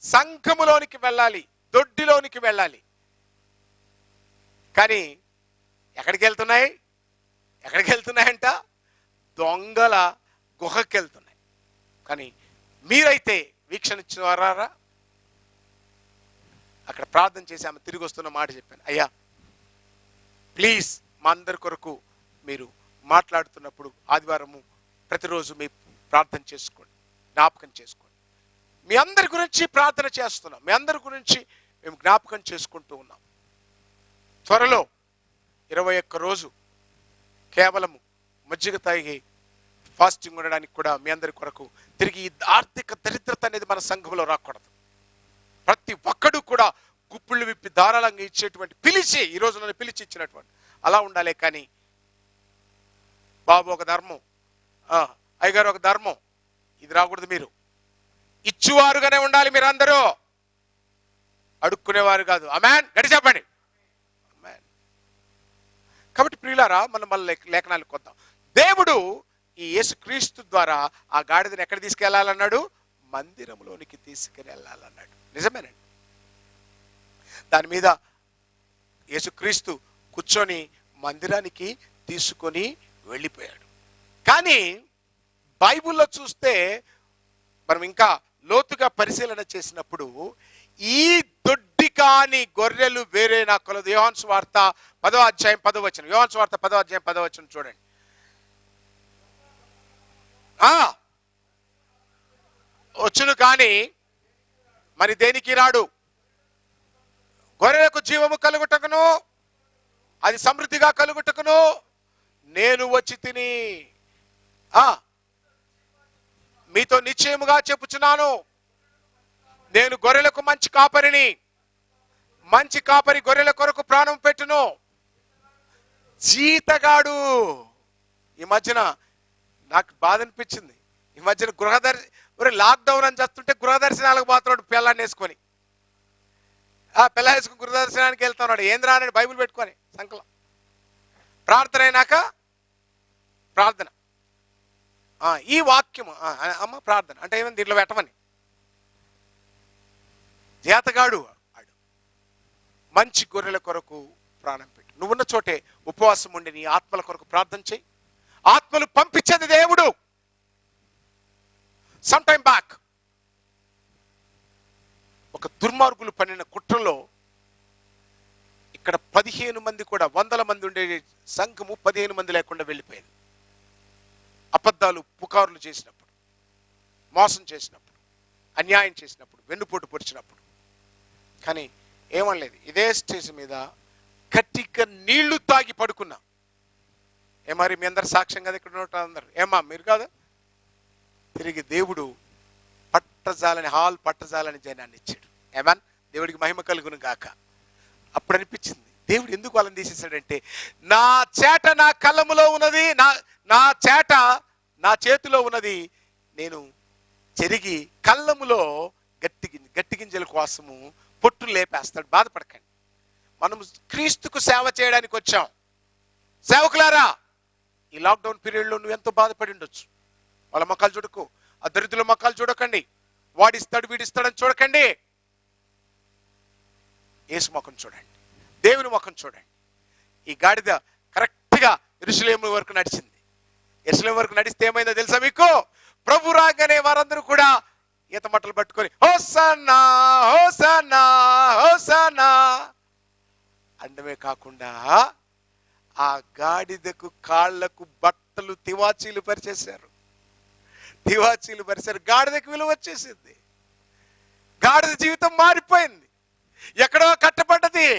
సంఘములోనికి వెళ్ళాలి, దొడ్డిలోనికి వెళ్ళాలి. కానీ ఎక్కడికి వెళ్తున్నాయి? ఎక్కడికి వెళ్తున్నాయంట? దొంగల గుహకి వెళ్తున్నాయి. కానీ మీరైతే వీక్షణ ఇచ్చేవారా? అక్కడ ప్రార్థన చేసి ఆమె తిరిగి వస్తున్న మాట చెప్పాను. అయ్యా ప్లీజ్ మా అందరి కొరకు మీరు మాట్లాడుతున్నప్పుడు ఆదివారము ప్రతిరోజు మీ ప్రార్థన చేసుకోండి, జ్ఞాపకం చేసుకోండి. మీ అందరి గురించి ప్రార్థన చేస్తున్నాం, మీ అందరి గురించి మేము జ్ఞాపకం చేసుకుంటూ ఉన్నాం. త్వరలో 21 రోజు కేవలము మజ్జిగ తాగి ఫాస్టింగ్ ఉండడానికి కూడా మీ అందరి కొరకు తిరిగి ఈ ఆర్థిక దరిద్రత అనేది మన సంఘంలో రాకూడదు. ప్రతి ఒక్కడు కూడా గుప్పుళ్ళు విప్పి ధారాళంగా ఇచ్చేటువంటి పిలిచి, ఈరోజు నన్ను పిలిచి ఇచ్చినటువంటి అలా ఉండాలి. కానీ బాబు ఒక ధర్మం, అయ్యగారు ఒక ధర్మం, ఇది రాకూడదు. మీరు ఇచ్చువారుగానే ఉండాలి, మీరు అందరూ అడుక్కునేవారు కాదు. ఆమేన్. గట్టి చెప్పండి. ఆమేన్. కాబట్టి ప్రియులారా, మనం మళ్ళీ లేఖనాలకు కొద్దాం. దేవుడు ఈ యేసుక్రీస్తు ద్వారా ఆ గాడిదని ఎక్కడ తీసుకెళ్లాలన్నాడు? మందిరంలోనికి తీసుకుని వెళ్ళాలన్నాడు. నిజమేనండి. దాని మీద యేసుక్రీస్తు కూర్చొని మందిరానికి తీసుకొని వెళ్ళిపోయాడు. కానీ బైబిల్లో చూస్తే మనం ఇంకా లోతుగా పరిశీలన చేసినప్పుడు ఈ దొడ్డి కాని గొర్రెలు వేరే నాకు కలదు. యోహాను సువార్త 10వ అధ్యాయం 10వ వచనం. యోహాను సువార్త 10వ అధ్యాయం 10వ వచనం చూడండి. వచ్చును కానీ మరి దేనికి రాడు? గొర్రెలకు జీవము కలుగుటకును అది సమృద్ధిగా కలుగుటకును నేను వచ్చి తిని మీతో నిశ్చయముగా చెప్పుచున్నాను, నేను గొర్రెలకు మంచి కాపరిని. మంచి కాపరి గొర్రెల కొరకు ప్రాణం పెట్టును. జీతగాడు. ఈ మధ్యన నాకు బాధ అనిపించింది. ఈ మధ్యన లాక్డౌన్ అని చేస్తుంటే గృహదర్శనాలకు పోతున్నాడు పిల్లాన్ని వేసుకొని. పిల్ల వేసుకుని గృహదర్శనానికి వెళ్తున్నాడు. ఏంద్రా అని బైబిల్ పెట్టుకొని సంకలం. ప్రార్థన అయినాక ప్రార్థన, ఈ వాక్యము అమ్మ ప్రార్థన అంటే ఏమైంది దీంట్లో పెట్టమని. జీతగాడు ఆడు. మంచి గొర్రెల కొరకు ప్రాణం పెట్టు. నువ్వున్న చోటే ఉపవాసం ఉండి నీ ఆత్మల కొరకు ప్రార్థన చేయి. ఆత్మలు పంపించేది దేవుడు. సమ్ టైమ్ బ్యాక్ దుర్మార్గులు పన్నిన కుట్రలో ఇక్కడ 15 మంది కూడా, 100 మంది ఉండే సంఘము 15 మంది లేకుండా వెళ్ళిపోయింది. అబద్ధాలు పుకారులు చేసినప్పుడు, మోసం చేసినప్పుడు, అన్యాయం చేసినప్పుడు, వెన్నుపోటు పొడిచినప్పుడు. కానీ ఏమనలేదు. ఇదే స్టేజ్ మీద గట్టిగా నీళ్లు తాగి పడుకున్నా. మరి మీ అందరు సాక్ష్యం కదా ఇక్కడ ఉన్న అందరు, ఏమా మీరు కాదు? తిరిగి దేవుడు పట్టజాలని జనాన్ని ఇచ్చాడు. ఏమన్ దేవుడికి మహిమ కలుగును గాక. అప్పుడు అనిపించింది, దేవుడు ఎందుకు వాళ్ళని తీసేశాడంటే, నా చేట నా కళ్ళములో ఉన్నది, నా చేట నా చేతిలో ఉన్నది, నేను చెరిగి కళ్ళములో గట్టి గింజల కోసము పొట్టులు లేపేస్తాడు. బాధపడకండి. మనం క్రీస్తుకు సేవ చేయడానికి వచ్చాం. సేవకులారా, ఈ లాక్డౌన్ పీరియడ్లో నువ్వు ఎంతో బాధపడి ఉండొచ్చు. వాళ్ళ మొక్కలు చూడకు, ఆ దరిద్రుల మొక్కలు చూడకండి, వాడిస్తాడు వీడిస్తాడని చూడకండి. యేసు ముఖం చూడండి, దేవుని ముఖం చూడండి. ఈ గాడిద కరెక్ట్గా యెరూషలేము వరకు నడిచింది. యెరూషలేము వరకు నడిస్తే ఏమైందో తెలుసా మీకు? ప్రభు రాగానే వారందరూ కూడా ఈత మట్టలు పట్టుకొని హోసన్నా హోసన్నా హోసన్నా అండమే కాకుండా ఆ గాడిదకు కాళ్లకు బట్టలు తివాచీలు పరిచేశారు. గాడిదకు విలువ వచ్చేసింది. గాడిద జీవితం మారిపోయింది. ఎక్కడో కట్టబడ్డది,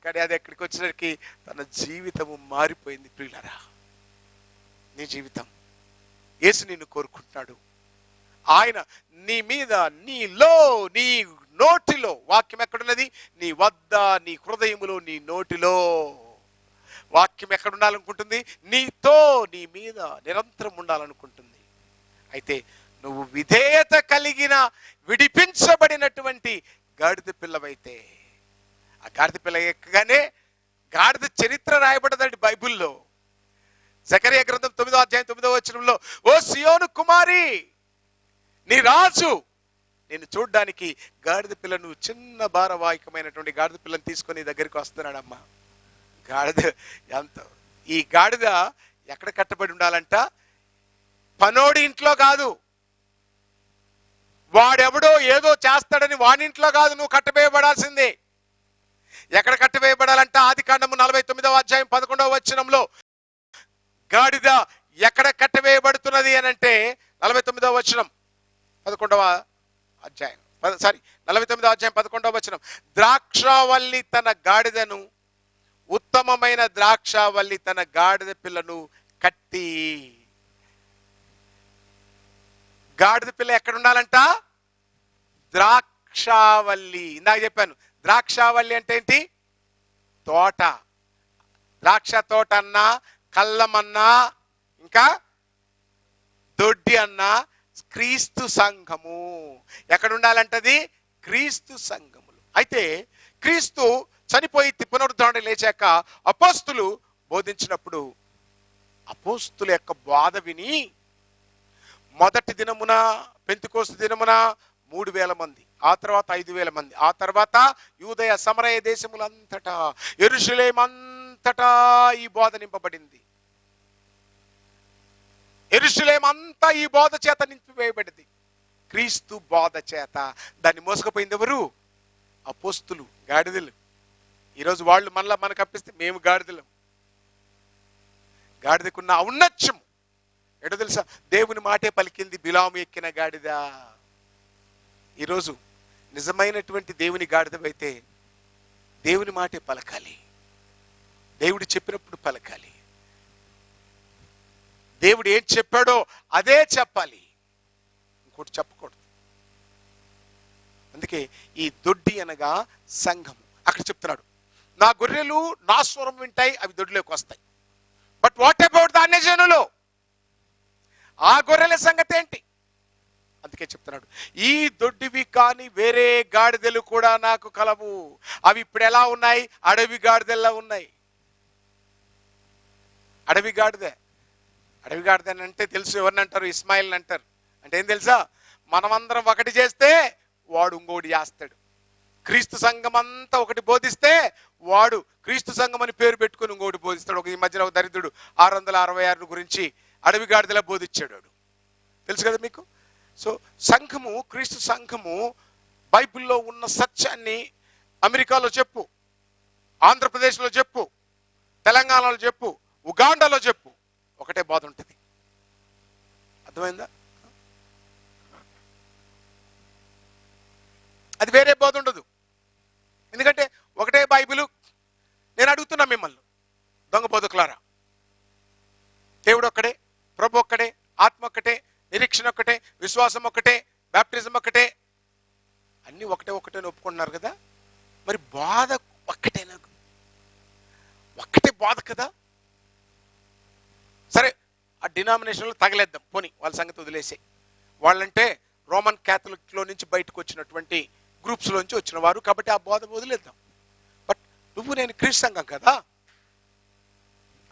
కానీ అది ఎక్కడికి వచ్చేసరికి తన జీవితము మారిపోయింది. ప్రియులారా, నీ జీవితం యేసు నిన్ను కోరుకుంటున్నాడు. ఆయన నీ మీద, నీలో, నీ నోటిలో, వాక్యం ఎక్కడున్నది? నీ వద్ద, నీ హృదయములో, నీ నోటిలో. వాక్యం ఎక్కడ ఉండాలనుకుంటుంది? నీతో, నీ మీద నిరంతరం ఉండాలనుకుంటుంది. అయితే నువ్వు విధేయత కలిగిన, విడిపించబడినటువంటి గాడిద పిల్లవైతే, ఆ గాడిద పిల్ల ఎక్కగానే గాడిద చరిత్ర రాయబడ్డదండి బైబిల్లో. జకరియా గ్రంథం 9వ అధ్యాయం 9వ వచనంలో, ఓ సియోను కుమారి, నీ రాజు నేను చూడ్డానికి గాడిద పిల్లను, చిన్న భారవాహికమైనటువంటి గాడిద పిల్లని తీసుకొని దగ్గరికి వస్తున్నాడమ్మా. గాడిద ఎంత, ఈ గాడిద ఎక్కడ కట్టబడి ఉండాలంట? పనోడి ఇంట్లో కాదు, వాడెవడో ఏదో చేస్తాడని వాడింట్లో కాదు నువ్వు కట్టవేయబడాల్సిందే. ఎక్కడ కట్టవేయబడాలంట? ఆదికాండము 49వ అధ్యాయం 11వ వచనంలో గాడిద ఎక్కడ కట్టవేయబడుతున్నది అని అంటే 49వ వచనం 11వ అధ్యాయం 49వ అధ్యాయం 11వ వచనం, ద్రాక్షావల్లి తన గాడిదను, ఉత్తమమైన ద్రాక్షావల్లి తన గాడిద పిల్లను కట్టి. గాడిద పిల్ల ఎక్కడ ఉండాలంట? ద్రాక్షావల్లి. ఇందాక చెప్పాను, ద్రాక్షావల్లి అంటే ఏంటి? తోట. ద్రాక్ష తోట అన్నా, కళ్ళమన్నా, ఇంకా దొడ్డి అన్నా క్రీస్తు సంఘము. ఎక్కడ ఉండాలంటది? క్రీస్తు సంఘములు. అయితే క్రీస్తు చనిపోయి పునరుద్ధరణ లేచాక అపోస్తులు బోధించినప్పుడు, అపోస్తుల యొక్క బోధ విని మొదటి దినమున, పెంతెకోస్తు దినమున 3000 మంది, ఆ తర్వాత 5000 మంది, ఆ తర్వాత యూదయ సమరయ దేశములంతటా, యెరూషలేము అంతటా ఈ బోధ నింపబడింది. యెరూషలేము అంతా ఈ బోధ చేత నింపివేయబడింది. క్రీస్తు బోధ చేత. దాన్ని మోసుకుపోయింది ఎవరు? అపోస్తులు, గాడిదలు. ఈరోజు వాళ్ళు మనకు అప్పిస్తే మేము గాడిదలం. గాడిదకున్న ఔన్నత్యం ఎటో తెలుసా? దేవుని మాటే పలికింది బిలాము ఎక్కిన గాడిద. ఈరోజు నిజమైనటువంటి దేవుని గాడిదవైతే దేవుని మాటే పలకాలి, దేవుడు చెప్పినప్పుడు పలకాలి, దేవుడు ఏం చెప్పాడో అదే చెప్పాలి, ఇంకోటి చెప్పకూడదు. అందుకే ఈ దొడ్డి అనగా సంఘము. అక్కడ చెప్తున్నాడు, నా గొర్రెలు నా స్వరం వింటాయి, అవి దొడ్డిలోకి వస్తాయి. బట్ వాట్ అబౌట్ ద అన్యజనులు? ఆ గొర్రెల సంగతి ఏంటి? అందుకే చెప్తున్నాడు, ఈ దొడ్డివి కాని వేరే గాడిదలు కూడా నాకు కలవు. అవి ఇప్పుడు ఎలా ఉన్నాయి? అడవి గాడిదల్లా ఉన్నాయి. అడవి గాడిద అని అంటే తెలుసు, ఎవరిని అంటారు? ఇస్మాయిల్ని అంటారు. అంటే ఏం తెలుసా? మనమందరం ఒకటి చేస్తే వాడు ఇంకోటి చేస్తాడు. క్రీస్తు సంఘం అంతా ఒకటి బోధిస్తే వాడు క్రీస్తు సంఘం అని పేరు పెట్టుకుని ఇంకోటి బోధిస్తాడు. ఈ మధ్యలో ఒక దరిద్రుడు 666 గురించి అడవి గాడిదలా బోధించాడు. తెలుసు కదా మీకు? సో సంఘము, క్రీస్తు సంఘము బైబిల్లో ఉన్న సత్యాన్ని అమెరికాలో చెప్పు, ఆంధ్రప్రదేశ్లో చెప్పు, తెలంగాణలో చెప్పు, ఉగాండాలో చెప్పు, ఒకటే బోధ ఉంటుంది. అర్థమైందా? అది వేరే బోధ ఉండదు. ఎందుకంటే ఒకటే బైబిలు. నేను అడుగుతున్నా మిమ్మల్ని, దొంగ బోధకులారా, దేవుడు ఒక్కడే, ప్రభు ఒక్కడే, ఆత్మ ఒక్కటే, నిరీక్షణ ఒక్కటే, విశ్వాసం ఒక్కటే, బ్యాప్టిజం ఒక్కటే, అన్నీ ఒకటే ఒకటే ఒప్పుకుంటున్నారు కదా. మరి బోధ ఒక్కటేనా? ఒక్కటే బోధ కదా. సరే, ఆ డినామినేషన్లో తగలేద్దాం, పోనీ వాళ్ళ సంగతి వదిలేసే. వాళ్ళంటే రోమన్ క్యాథలిక్లో నుంచి బయటకు వచ్చినటువంటి గ్రూప్స్లోంచి వచ్చిన వారు, కాబట్టి ఆ బోధ వదిలేద్దాం. బట్ నువ్వు నేను క్రీస్తు సంఘం కదా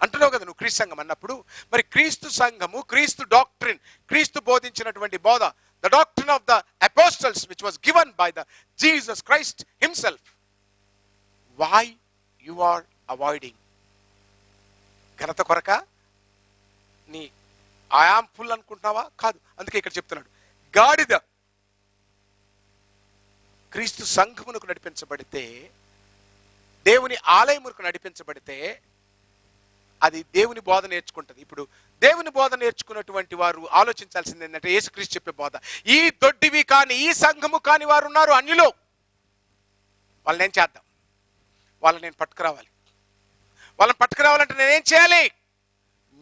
అంటున్నావు కదా. నువ్వు క్రీస్తు సంఘం అన్నప్పుడు మరి క్రీస్తు సంఘము, క్రీస్తు డాక్ట్రిన్, క్రీస్తు బోధించినటువంటి బోధ, the doctrine of the apostles which was given by the Jesus Christ himself, why you are avoiding? ఘనత కొరక? నీ ఐఆమ్ ఫుల్ అనుకుంటున్నావా? కాదు. అందుకే ఇక్కడ చెప్తున్నాడు, గాడిద క్రీస్తు సంఘమునకు నడిపించబడితే, దేవుని ఆలయమునకు నడిపించబడితే అది దేవుని బోధ నేర్చుకుంటుంది. ఇప్పుడు దేవుని బోధ నేర్చుకున్నటువంటి వారు ఆలోచించాల్సింది ఏంటంటే, యేసుక్రీస్తు చెప్పే బోధ. ఈ దొడ్డివి కాని, ఈ సంఘము కాని వారు ఉన్నారు అన్యులో, వాళ్ళని ఏం చేద్దాం? వాళ్ళని నేను పట్టుకురావాలి. వాళ్ళని పట్టుకురావాలంటే నేనేం చేయాలి?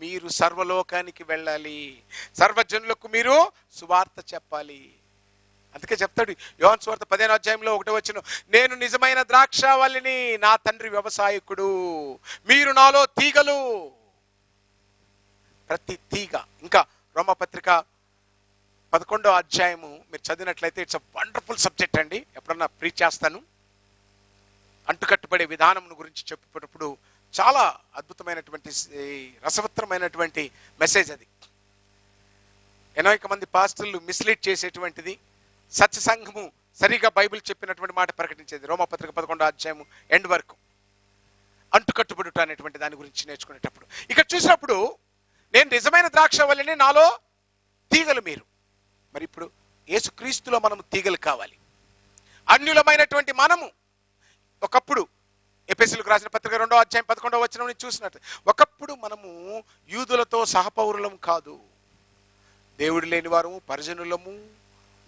మీరు సర్వలోకానికి వెళ్ళాలి, సర్వజనులకు మీరు సువార్త చెప్పాలి. అందుకే చెప్తాడు యోహాను సువార్త 15వ అధ్యాయంలో 1వ వచనం, నేను నిజమైన ద్రాక్షావల్లిని, నా తండ్రి వ్యవసాయకుడు, మీరు నాలో తీగలు. ప్రతి తీగ. ఇంకా రోమపత్రిక 11వ అధ్యాయము మీరు చదివినట్లయితే ఇట్స్ అ వండర్ఫుల్ సబ్జెక్ట్ అండి. ఎప్పుడన్నా ప్రీచ్ చేస్తాను. అంటుకట్టుబడే విధానం గురించి చెప్పుకున్నప్పుడు చాలా అద్భుతమైనటువంటి రసవత్తరమైనటువంటి మెసేజ్ అది. అనేక మంది పాస్టర్లు మిస్లీడ్ చేసేటువంటిది, సత్య సంఘము సరిగా బైబిల్ చెప్పినటువంటి మాట ప్రకటించేది. రోమపత్రిక 11వ అధ్యాయము ఎండ్ వరకు అంటుకట్టుబడుట అనేటువంటి దాని గురించి నేర్చుకునేటప్పుడు ఇక్కడ చూసినప్పుడు, నేను నిజమైన ద్రాక్షవల్లిని, నాలో తీగలు మీరు. మరి ఇప్పుడు యేసుక్రీస్తులో మనము తీగలు కావాలి. అన్యులమైనటువంటి మనము ఒకప్పుడు ఎఫెసీయులకు రాసిన పత్రిక 2వ అధ్యాయం 11వ వచనం నుంచి చూసినట్టు, ఒకప్పుడు మనము యూదులతో సహపౌరులం కాదు, దేవుడు లేని వారము, పరిజనులము,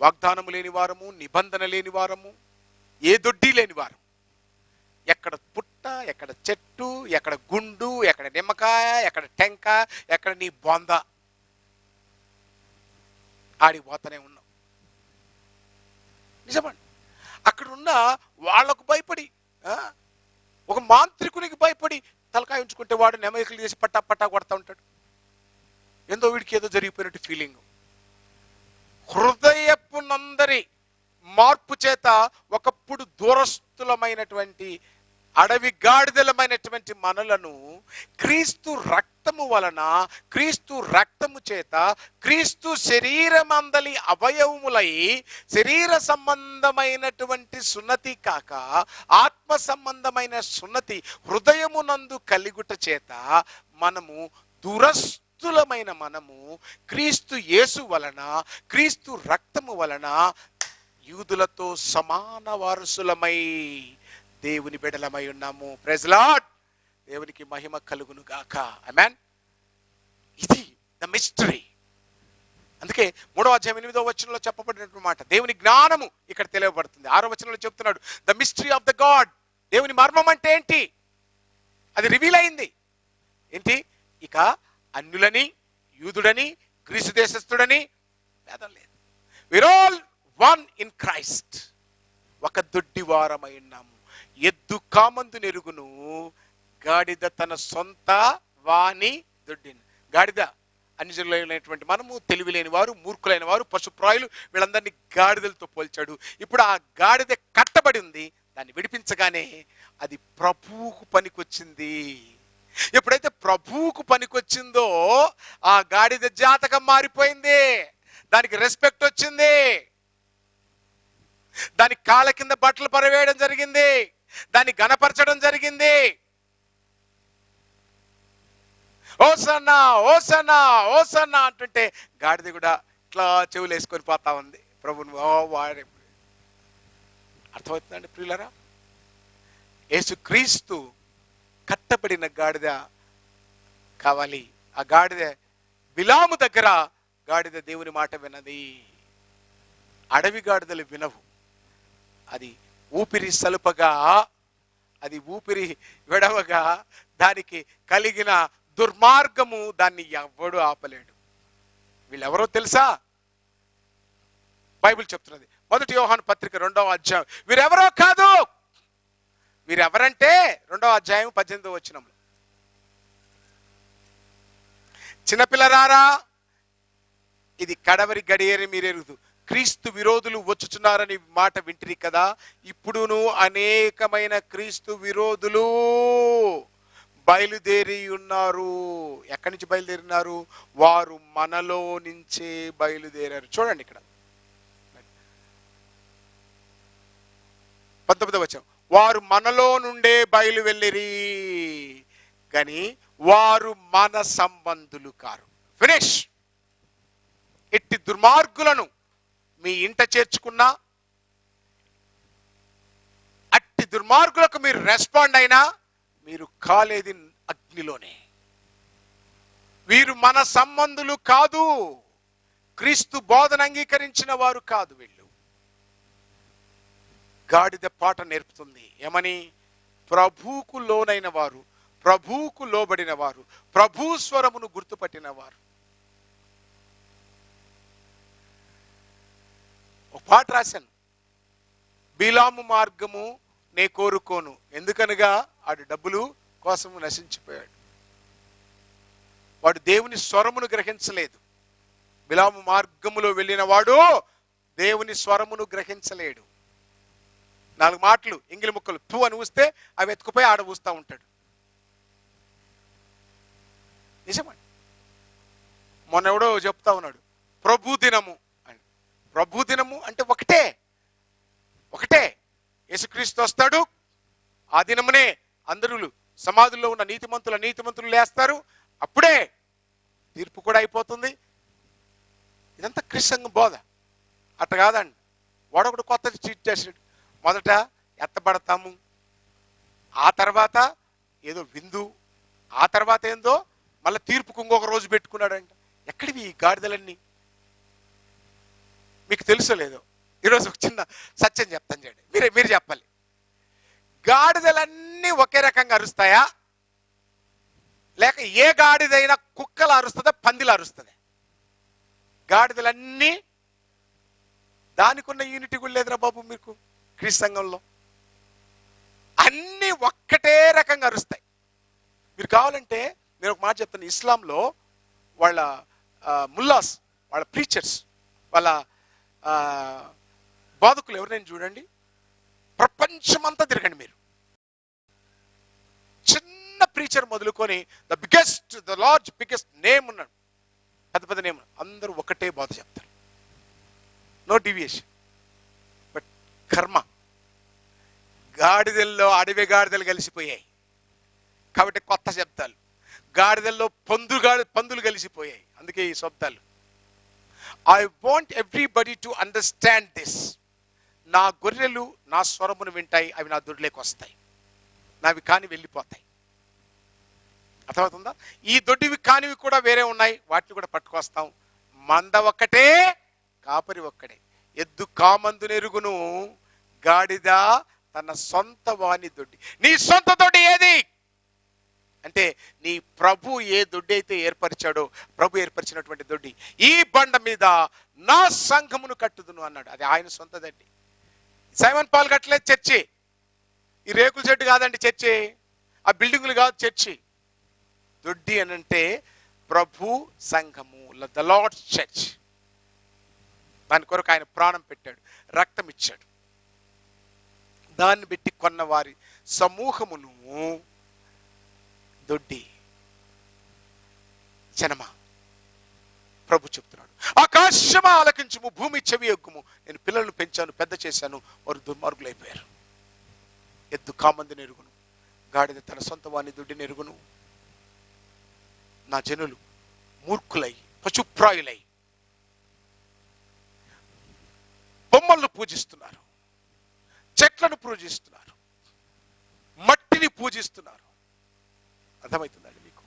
వాగ్దానము లేని వారము, నిబంధన లేని వారము, ఏ దొడ్డి లేని వారము. ఎక్కడ పుట్ట, ఎక్కడ చెట్టు, ఎక్కడ గుండు, ఎక్కడ నిమ్మకాయ, ఎక్కడ టెంకాయ, ఎక్కడ నీ బొంద, ఆడికి పోతూనే ఉన్నాం. నిజమండి. అక్కడున్న వాళ్లకు భయపడి, ఒక మాంత్రికునికి భయపడి తలకాయ ఉంచుకుంటే వాడు నెమలికలు చేసి పట్టా పట్టా కొడతా ఉంటాడు. ఏందో వీడికి ఏదో జరిగిపోయినట్టు ఫీలింగ్. హృదయపు నందరి మార్పు చేత ఒకప్పుడు దూరస్థులమైనటువంటి అడవి గాడిదలమైనటువంటి మనలను క్రీస్తు రక్తము వలన, క్రీస్తు రక్తము చేత, క్రీస్తు శరీరమందలి అవయవములై శరీర సంబంధమైనటువంటి సున్నతి కాక ఆత్మ సంబంధమైన సున్నతి హృదయమునందు కలిగుట చేత మనము దురస్థులమైన మనము క్రీస్తు యేసు వలన, క్రీస్తు రక్తము వలన యూదులతో సమాన వారసులమై దేవుని బిడ్డలమై ఉన్నాము. Praise Lord. దేవునికి మహిమ కలుగును గాక. ఆమేన్. ఇది ద మిస్టరీ. అందుకే 3వ అధ్యాయం 8వ వచనంలో చెప్పబడినటువంటి మాట, దేవుని జ్ఞానము ఇక్కడ తెలియబడుతుంది. 6వ వచనంలో చెప్తున్నాడు, the mystery of the God. దేవుని మర్మం అంటే ఏంటి? అది రివీల్ అయింది. ఏంటి? ఇక అన్యులని, యూదుడని, గ్రీసు దేశస్థుడని భేదం లేదు. We are all one in Christ. ఒక దొడ్డి వారమై ఉన్నాము. ఎద్దు కామందు నెరుగును, గాడిద తన సొంత వాని దొడ్డిని. గాడిద అన్యజనులైనటువంటి మనము, తెలివి లేని వారు, మూర్ఖులైన వారు, పశుప్రాయులు, వీళ్ళందరినీ గాడిదలతో పోల్చాడు. ఇప్పుడు ఆ గాడిద కట్టబడి ఉంది. దాన్ని విడిపించగానే అది ప్రభువుకు పనికొచ్చింది. ఎప్పుడైతే ప్రభువుకు పనికొచ్చిందో ఆ గాడిద జాతకం మారిపోయింది. దానికి రెస్పెక్ట్ వచ్చింది. దాని కాళ్ళ కింద బట్టలు పరవేయడం జరిగింది. దాన్ని గణపరచడం జరిగింది. ఓసన్నా ఓసన్నా ఓసన్నా అంటుంటే గాడిద కూడా ఇట్లా చెవులు వేసుకొని పోతా ఉంది ప్రభుని. వాడే అర్థమవుతుందండి ప్రియులరా? యేసుక్రీస్తు కట్టబడిన గాడిద కావాలి. ఆ గాడిద బిలాము దగ్గర గాడిద దేవుని మాట విన్నది. అడవి గాడిదలు వినవు. అది ఊపిరి సలుపగా, అది ఊపిరి విడవగా దానికి కలిగిన దుర్మార్గము దాన్ని ఎవ్వడు ఆపలేడు. వీళ్ళెవరో తెలుసా? బైబిల్ చెప్తున్నది 1 యోహాను పత్రిక 2వ అధ్యాయం. వీరెవరో కాదు. వీరెవరంటే 2వ అధ్యాయం 18వ వచనంలో, చిన్నపిల్లరారా ఇది కడవరి గడియని మీరెరుగు, క్రీస్తు విరోధులు వచ్చుచున్నారని మాట వింటిరి కదా. ఇప్పుడును అనేకమైన క్రీస్తు విరోధులు బయలుదేరి ఉన్నారు. ఎక్కడి నుంచి బయలుదేరినారు? వారు మనలో నుంచే బయలుదేరారు. చూడండి ఇక్కడ 19వ వచనం, వారు మనలో నుండే బయలు వెళ్ళిరి కానీ వారు మన సంబంధులు కారు. ఫినిష్. ఎట్టి దుర్మార్గులను మీ ఇంట చేర్చుకున్నా, అట్టి దుర్మార్గులకు మీరు రెస్పాండ్ అయినా మీరు కాలేది అగ్నిలోనే. వీరు మన సంబంధులు కాదు. క్రీస్తు బోధన అంగీకరించిన వారు కాదు. వీళ్ళు గాడిద పాట నేర్పుతుంది. ఏమని? ప్రభువుకు లోనైన వారు, ప్రభువుకు లోబడిన వారు, ప్రభు స్వరమును గుర్తుపట్టిన వారు. ఒక పాట రాశాను, బిలాము మార్గము నే కోరుకోను, ఎందుకనగా ఆడు డబ్బులు కోసము నశించిపోయాడు. వాడు దేవుని స్వరమును గ్రహించలేదు. బిలాము మార్గములో వెళ్ళిన వాడు దేవుని స్వరమును గ్రహించలేడు. 4 మాటలు ఇంగిలి ముక్కలు తూ అని ఊస్తే అవి ఎత్తుకుపోయి ఆడ ఊస్తూ ఉంటాడు. నిజమండి. మొన్న ఎవడో చెప్తా ఉన్నాడు ప్రభు దినము అని. ప్రభు దినము అంటే ఒకటే యేసుక్రీస్తు వస్తాడు. ఆ దినమునే అందరూ సమాధుల్లో ఉన్న నీతిమంతులు లేస్తారు. అప్పుడే తీర్పు కూడా అయిపోతుంది. ఇదంతా క్రిస్తంగ బోధ. అట్ట కాదండి. వాడొకడు కొత్తది చీట్ చేసాడు. మొదట ఎత్తబడతాము, ఆ తర్వాత ఏదో విందు, ఆ తర్వాత ఏందో మళ్ళీ తీర్పుకు ఇంకొక రోజు పెట్టుకున్నాడంట. ఎక్కడివి ఈ గాడిదలన్నీ? మీకు తెలుసో లేదో, ఈరోజు ఒక చిన్న సత్యం చెప్తాను చూడండి. మీరు చెప్పాలి. గాడిదలన్నీ ఒకే రకంగా అరుస్తాయా, లేక ఏ గాడిదైనా కుక్కలు అరుస్తుందా, పందిలు అరుస్తుందా? గాడిదలన్నీ దానికున్న యూనిటీ కూడా లేదురా బాబు మీకు. క్రీస్తు సంఘంలో అన్నీ ఒక్కటే రకంగా అరుస్తాయి. మీరు కావాలంటే నేను ఒక మాట చెప్తాను. ఇస్లాంలో వాళ్ళ ముల్లాస్, వాళ్ళ ప్రీచర్స్, వాళ్ళ బోధకులు ఎవరైనా చూడండి, ప్రపంచమంతా తిరగండి మీరు. చిన్న ప్రీచర్ మొదలుకొని ద బిగ్గెస్ట్ నేమ్ ఉన్నాడు, పెద్ద నేమ్, అందరూ ఒకటే బోధ చెప్తారు. No deviation. బట్ కర్మ, గాడిదల్లో అడవి గాడిదలు కలిసిపోయాయి కాబట్టి కొత్త శబ్దాలు. గాడిదల్లో పందులు కలిసిపోయాయి, అందుకే ఈ శబ్దాలు. I want everybody to understand this. నా గొర్రెలు నా స్వరమును వింటాయి, అవి నా దొడ్లేకి వస్తాయి, నావి కాని వెళ్ళిపోతాయి. అర్థమవుతుందా? ఈ దొడ్డివి కానివి కూడా వేరే ఉన్నాయి, వాటిని కూడా పట్టుకొస్తాం. మంద ఒక్కటే, కాపరి ఒక్కడే. ఎద్దు కామందును ఎరుగును, గాడిద తన సొంత వాని దొడ్డి. నీ సొంత దొడ్డి ఏది అంటే, నీ ప్రభు ఏ దొడ్డి అయితే ఏర్పరిచాడో, ప్రభు ఏర్పరిచినటువంటి దొడ్డి, ఈ బండ మీద నా సంఘమును కట్టుదును అన్నాడు. అది ఆయన సొంత దొడ్డి. సైమన్ పాల్ కట్టలేదు చర్చి. ఈ రేకుల చెట్టు కాదండి చర్చి, ఆ బిల్డింగులు కాదు చర్చి. దొడ్డి అని అంటే ప్రభు సంఘము, ద లార్డ్స్ చర్చ్. దాని కొరకు ఆయన ప్రాణం పెట్టాడు, రక్తం ఇచ్చాడు. దాన్ని పెట్టి కొన్న వారి సమూహమును దొడ్డి. జనమా, ప్రభు చెప్తున్నాడు, ఆకాశమా ఆలకించుము, భూమి చెవి యొగ్గుము, నేను పిల్లలను పెంచాను, పెద్ద చేశాను, వారు దుర్మార్గులైపోయారు. ఎద్దు కామందుని ఎరుగును, గాడిద తన సొంత వాని దొడ్డిని ఎరుగును. నా జనులు మూర్ఖులై పశుప్రాయులై బొమ్మలను పూజిస్తున్నారు, చెట్లను పూజిస్తున్నారు, మట్టిని పూజిస్తున్నారు. అర్థమవుతుందండి మీకు?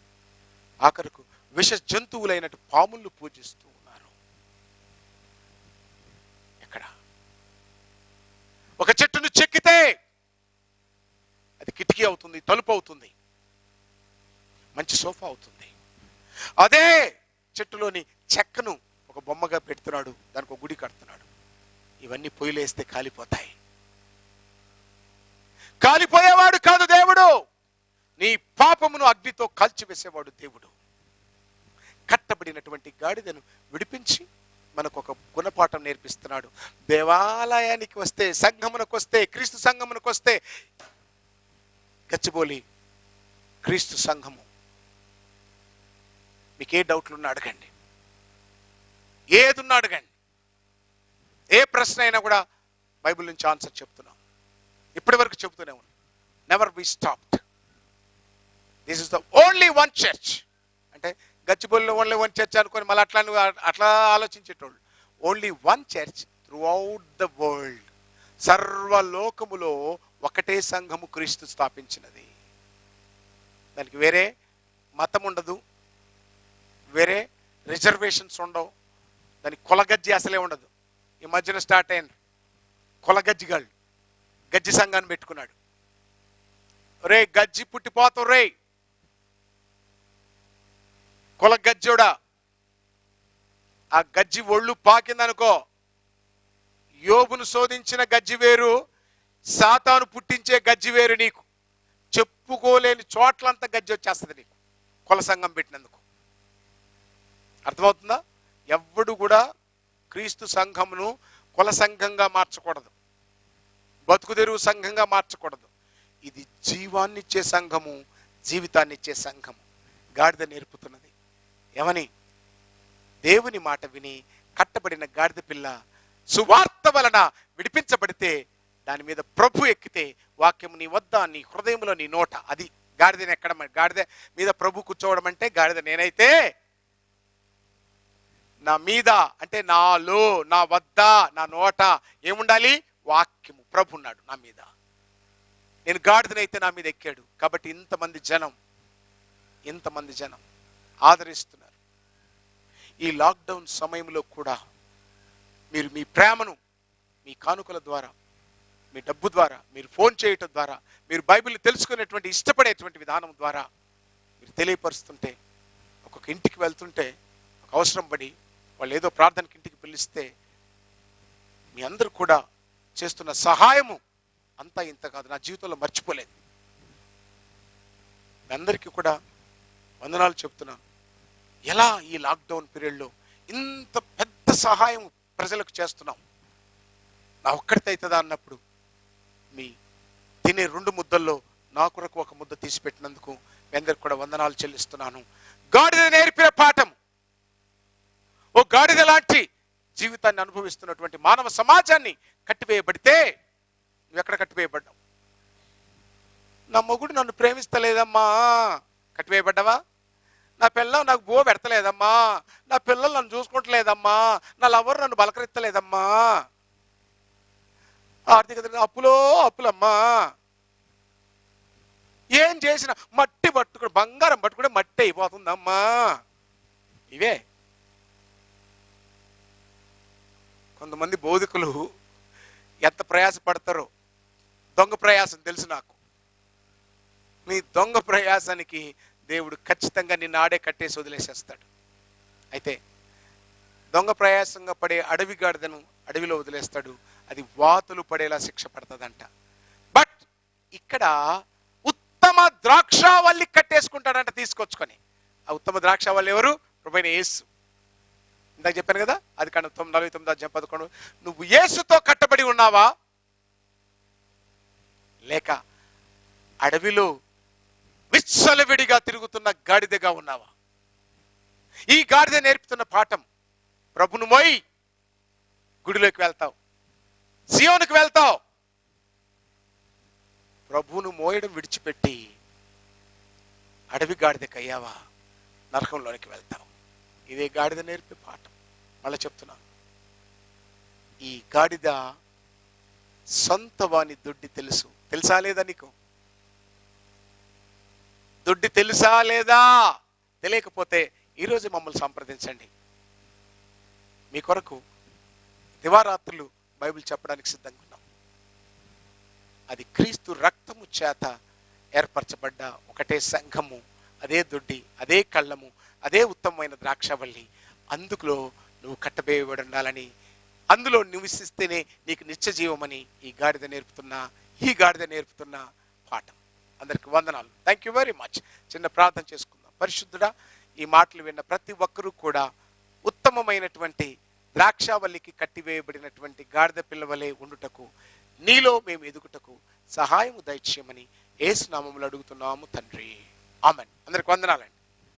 ఆఖరకు విష జంతువులైనట్టు పాములను పూజిస్తూ ఉన్నారు. ఎక్కడ ఒక చెట్టును చెక్కితే అది కిటికీ అవుతుంది, తలుపు అవుతుంది, మంచి సోఫా అవుతుంది. అదే చెట్టులోని చెక్కను ఒక బొమ్మగా పెడుతున్నాడు, దానికి ఒక గుడి కడుతున్నాడు. ఇవన్నీ పొయ్యిలేస్తే కాలిపోతాయి. కాలిపోయేవాడు కాదు దేవుడు, నీ పాపమును అగ్నితో కాల్చివేసేవాడు దేవుడు. కట్టబడినటువంటి గాడిదను విడిపించి మనకు ఒక గుణపాఠం నేర్పిస్తున్నాడు. దేవాలయానికి వస్తే, సంఘమునకు వస్తే, క్రీస్తు సంఘమునకు వస్తే, గచ్చిబౌలి క్రీస్తు సంఘము, మీకు ఏ డౌట్లు ఉన్నా అడగండి, ఏదున్నా అడగండి, ఏ ప్రశ్న అయినా కూడా బైబిల్ నుంచి ఆన్సర్ చెప్తున్నాం. ఇప్పటి వరకు చెబుతూనే ఉన్నాం. Never be stopped. This is the only one church. అంటే గచ్చిబౌలిలో ఓన్లీ వన్ చర్చ్ అనుకొని మళ్ళీ అట్లా ఆలోచించేటోళ్ళు. Only one church throughout the world. సర్వలోకములో ఒకటే సంఘము క్రీస్తు స్థాపించినది. దానికి వేరే మతం ఉండదు, వేరే రిజర్వేషన్స్ ఉండవు, దానికి కులగజ్జి అసలే ఉండదు. ఈ మధ్యన స్టార్ట్ అయిన కులగజ్జిగాళ్ళు గజ్జి సంఘాన్ని పెట్టుకున్నాడు. రే గజ్జి పుట్టిపోతావు రే, కుల గజ్జోడా. ఆ గజ్జి ఒళ్ళు పాకిందనుకో, యోబును శోధించిన గజ్జి వేరు, సాతాను పుట్టించే గజ్జి వేరు. నీకు చెప్పుకోలేని చోట్లంతా గజ్జి వచ్చేస్తుంది నీకు, కుల సంఘం పెట్టినందుకు. అర్థమవుతుందా? ఎవ్వడు కూడా క్రీస్తు సంఘమును కుల సంఘంగా మార్చకూడదు, బతుకుదెరువు సంఘంగా మార్చకూడదు. ఇది జీవాన్ని ఇచ్చే సంఘము, జీవితాన్ని ఇచ్చే సంఘము. గాడిద నేర్పుతున్నది ఏమని? దేవుని మాట విని కట్టబడిన గాడిద పిల్ల సువార్త వలన విడిపించబడితే, దాని మీద ప్రభు ఎక్కితే, వాక్యము నీ వద్ద, నీ హృదయంలో, నీ నోట. అది గాడిదని ఎక్కడ, గాడిద మీద ప్రభు కూర్చోవడం అంటే, గాడిద నేనైతే నా మీద అంటే నాలో, నా వద్ద, నా నోట ఏముండాలి? వాక్యము. ప్రభు ఉన్నాడు నా మీద. నేను గాడిదనైతే నా మీద ఎక్కాడు. కాబట్టి ఇంతమంది జనం ఆదరిస్తున్నారు. ఈ లాక్డౌన్ సమయంలో కూడా మీరు మీ ప్రేమను మీ కానుకల ద్వారా, మీ డబ్బు ద్వారా, మీరు ఫోన్ చేయటం ద్వారా, మీరు బైబిల్ని తెలుసుకునేటువంటి ఇష్టపడేటువంటి విధానం ద్వారా మీరు తెలియపరుస్తుంటే, ఒక్కొక్క ఇంటికి వెళ్తుంటే, ఒక అవసరం పడి వాళ్ళు ఏదో ప్రార్థనకి ఇంటికి పిలిస్తే, మీ అందరూ కూడా చేస్తున్న సహాయము అంతా ఇంత కాదు, నా జీవితంలో మర్చిపోలేదు. మీ అందరికీ కూడా వందనాలు చెప్తున్నాను. ఎలా ఈ లాక్డౌన్ పీరియడ్లో ఇంత పెద్ద సహాయం ప్రజలకు చేస్తున్నాం. నా ఒక్కడితో అవుతుందా అన్నప్పుడు మీ తినే 2 ముద్దల్లో నా కొరకు ఒక ముద్ద తీసిపెట్టినందుకు మీ అందరికి కూడా వందనాలు చెల్లిస్తున్నాను. గాడిద నేర్పిన పాఠం, ఓ గాడిద లాంటి జీవితాన్ని అనుభవిస్తున్నటువంటి మానవ సమాజాన్ని కట్టివేయబడితే, నువ్వు ఎక్కడ కట్టివేయబడ్డావు? నా మొగుడు నన్ను ప్రేమిస్తలేదమ్మా, కట్టివేయబడ్డావా? నా పిల్లలు నాకు బో పెడతలేదమ్మా, నా పిల్లలు నన్ను చూసుకుంటలేదమ్మా, నా లవర్ నన్ను బలకరిస్తలేదమ్మా, ఆర్థిక అప్పులమ్మా, ఏం చేసిన మట్టి పట్టుకుని, బంగారం పట్టుకుంటే మట్టి అయిపోతుందమ్మా. ఇవే కొంతమంది బోధకులు ఎంత ప్రయాసపడతారో. దొంగ ప్రయాసం తెలుసు నాకు. నీ దొంగ ప్రయాసానికి దేవుడు ఖచ్చితంగా నిన్ను ఆడే కట్టేసి వదిలేసేస్తాడు. అయితే దొంగ ప్రయాసంగా పడే అడవి గాడిదను అడవిలో వదిలేస్తాడు, అది వాతులు పడేలా శిక్ష పడుతుందంట. బట్ ఇక్కడ ఉత్తమ ద్రాక్షావల్లి కట్టేసుకుంటాడంట తీసుకొచ్చుకొని. ఆ ఉత్తమ ద్రాక్షావల్లి ఎవరు? ప్రభువైన యేసు. ఇందాక చెప్పాను కదా, అది కానీ 49:11. నువ్వు యేసుతో కట్టబడి ఉన్నావా, లేక అడవిలో విచ్చలవిడిగా తిరుగుతున్న గాడిదగా ఉన్నావా? ఈ గాడిద నేర్పుతున్న పాఠం, ప్రభును మోయి గుడిలోకి వెళ్తావు, సియోనుకు వెళ్తావు. ప్రభువును మోయడం విడిచిపెట్టి అడవి గాడిదకి అయ్యావా, నరకంలోనికి వెళ్తావు. ఇదే గాడిద నేర్పే పాఠం. మళ్ళీ చెప్తున్నాను, ఈ గాడిద సొంత వాని దొడ్డి తెలుసు. తెలుసా లేదా నీకు? దొడ్డి తెలుసా లేదా? తెలియకపోతే ఈరోజు మమ్మల్ని సంప్రదించండి. మీ కొరకు దివారాత్రులు బైబిల్ చెప్పడానికి సిద్ధంగా ఉన్నాం. అది క్రీస్తు రక్తము చేత ఏర్పరచబడ్డ ఒకటే సంఘము, అదే దొడ్డి, అదే కళ్ళము, అదే ఉత్తమమైన ద్రాక్షవల్లి. అందులో నువ్వు కట్టబేయబడి ఉండాలని, అందులో నివసిస్తేనే నీకు నిత్య జీవమని ఈ గాడిద నేర్పుతున్న పాఠం. అందరికి వందనాలు. Thank you very much. చిన్న ప్రార్థన చేసుకుందాం. పరిశుద్ధుడా, ఈ మాటలు విన్న ప్రతి ఒక్కరూ కూడా ఉత్తమమైనటువంటి ద్రాక్షావల్లికి కట్టివేయబడినటువంటి గాడిద పిల్లవలే ఉండుటకు, నీలో మేము ఎదుగుటకు సహాయము దయచేయమని యేసు నామములో అడుగుతున్నాము తండ్రి. ఆమెన్. అందరికి వందనాలండి.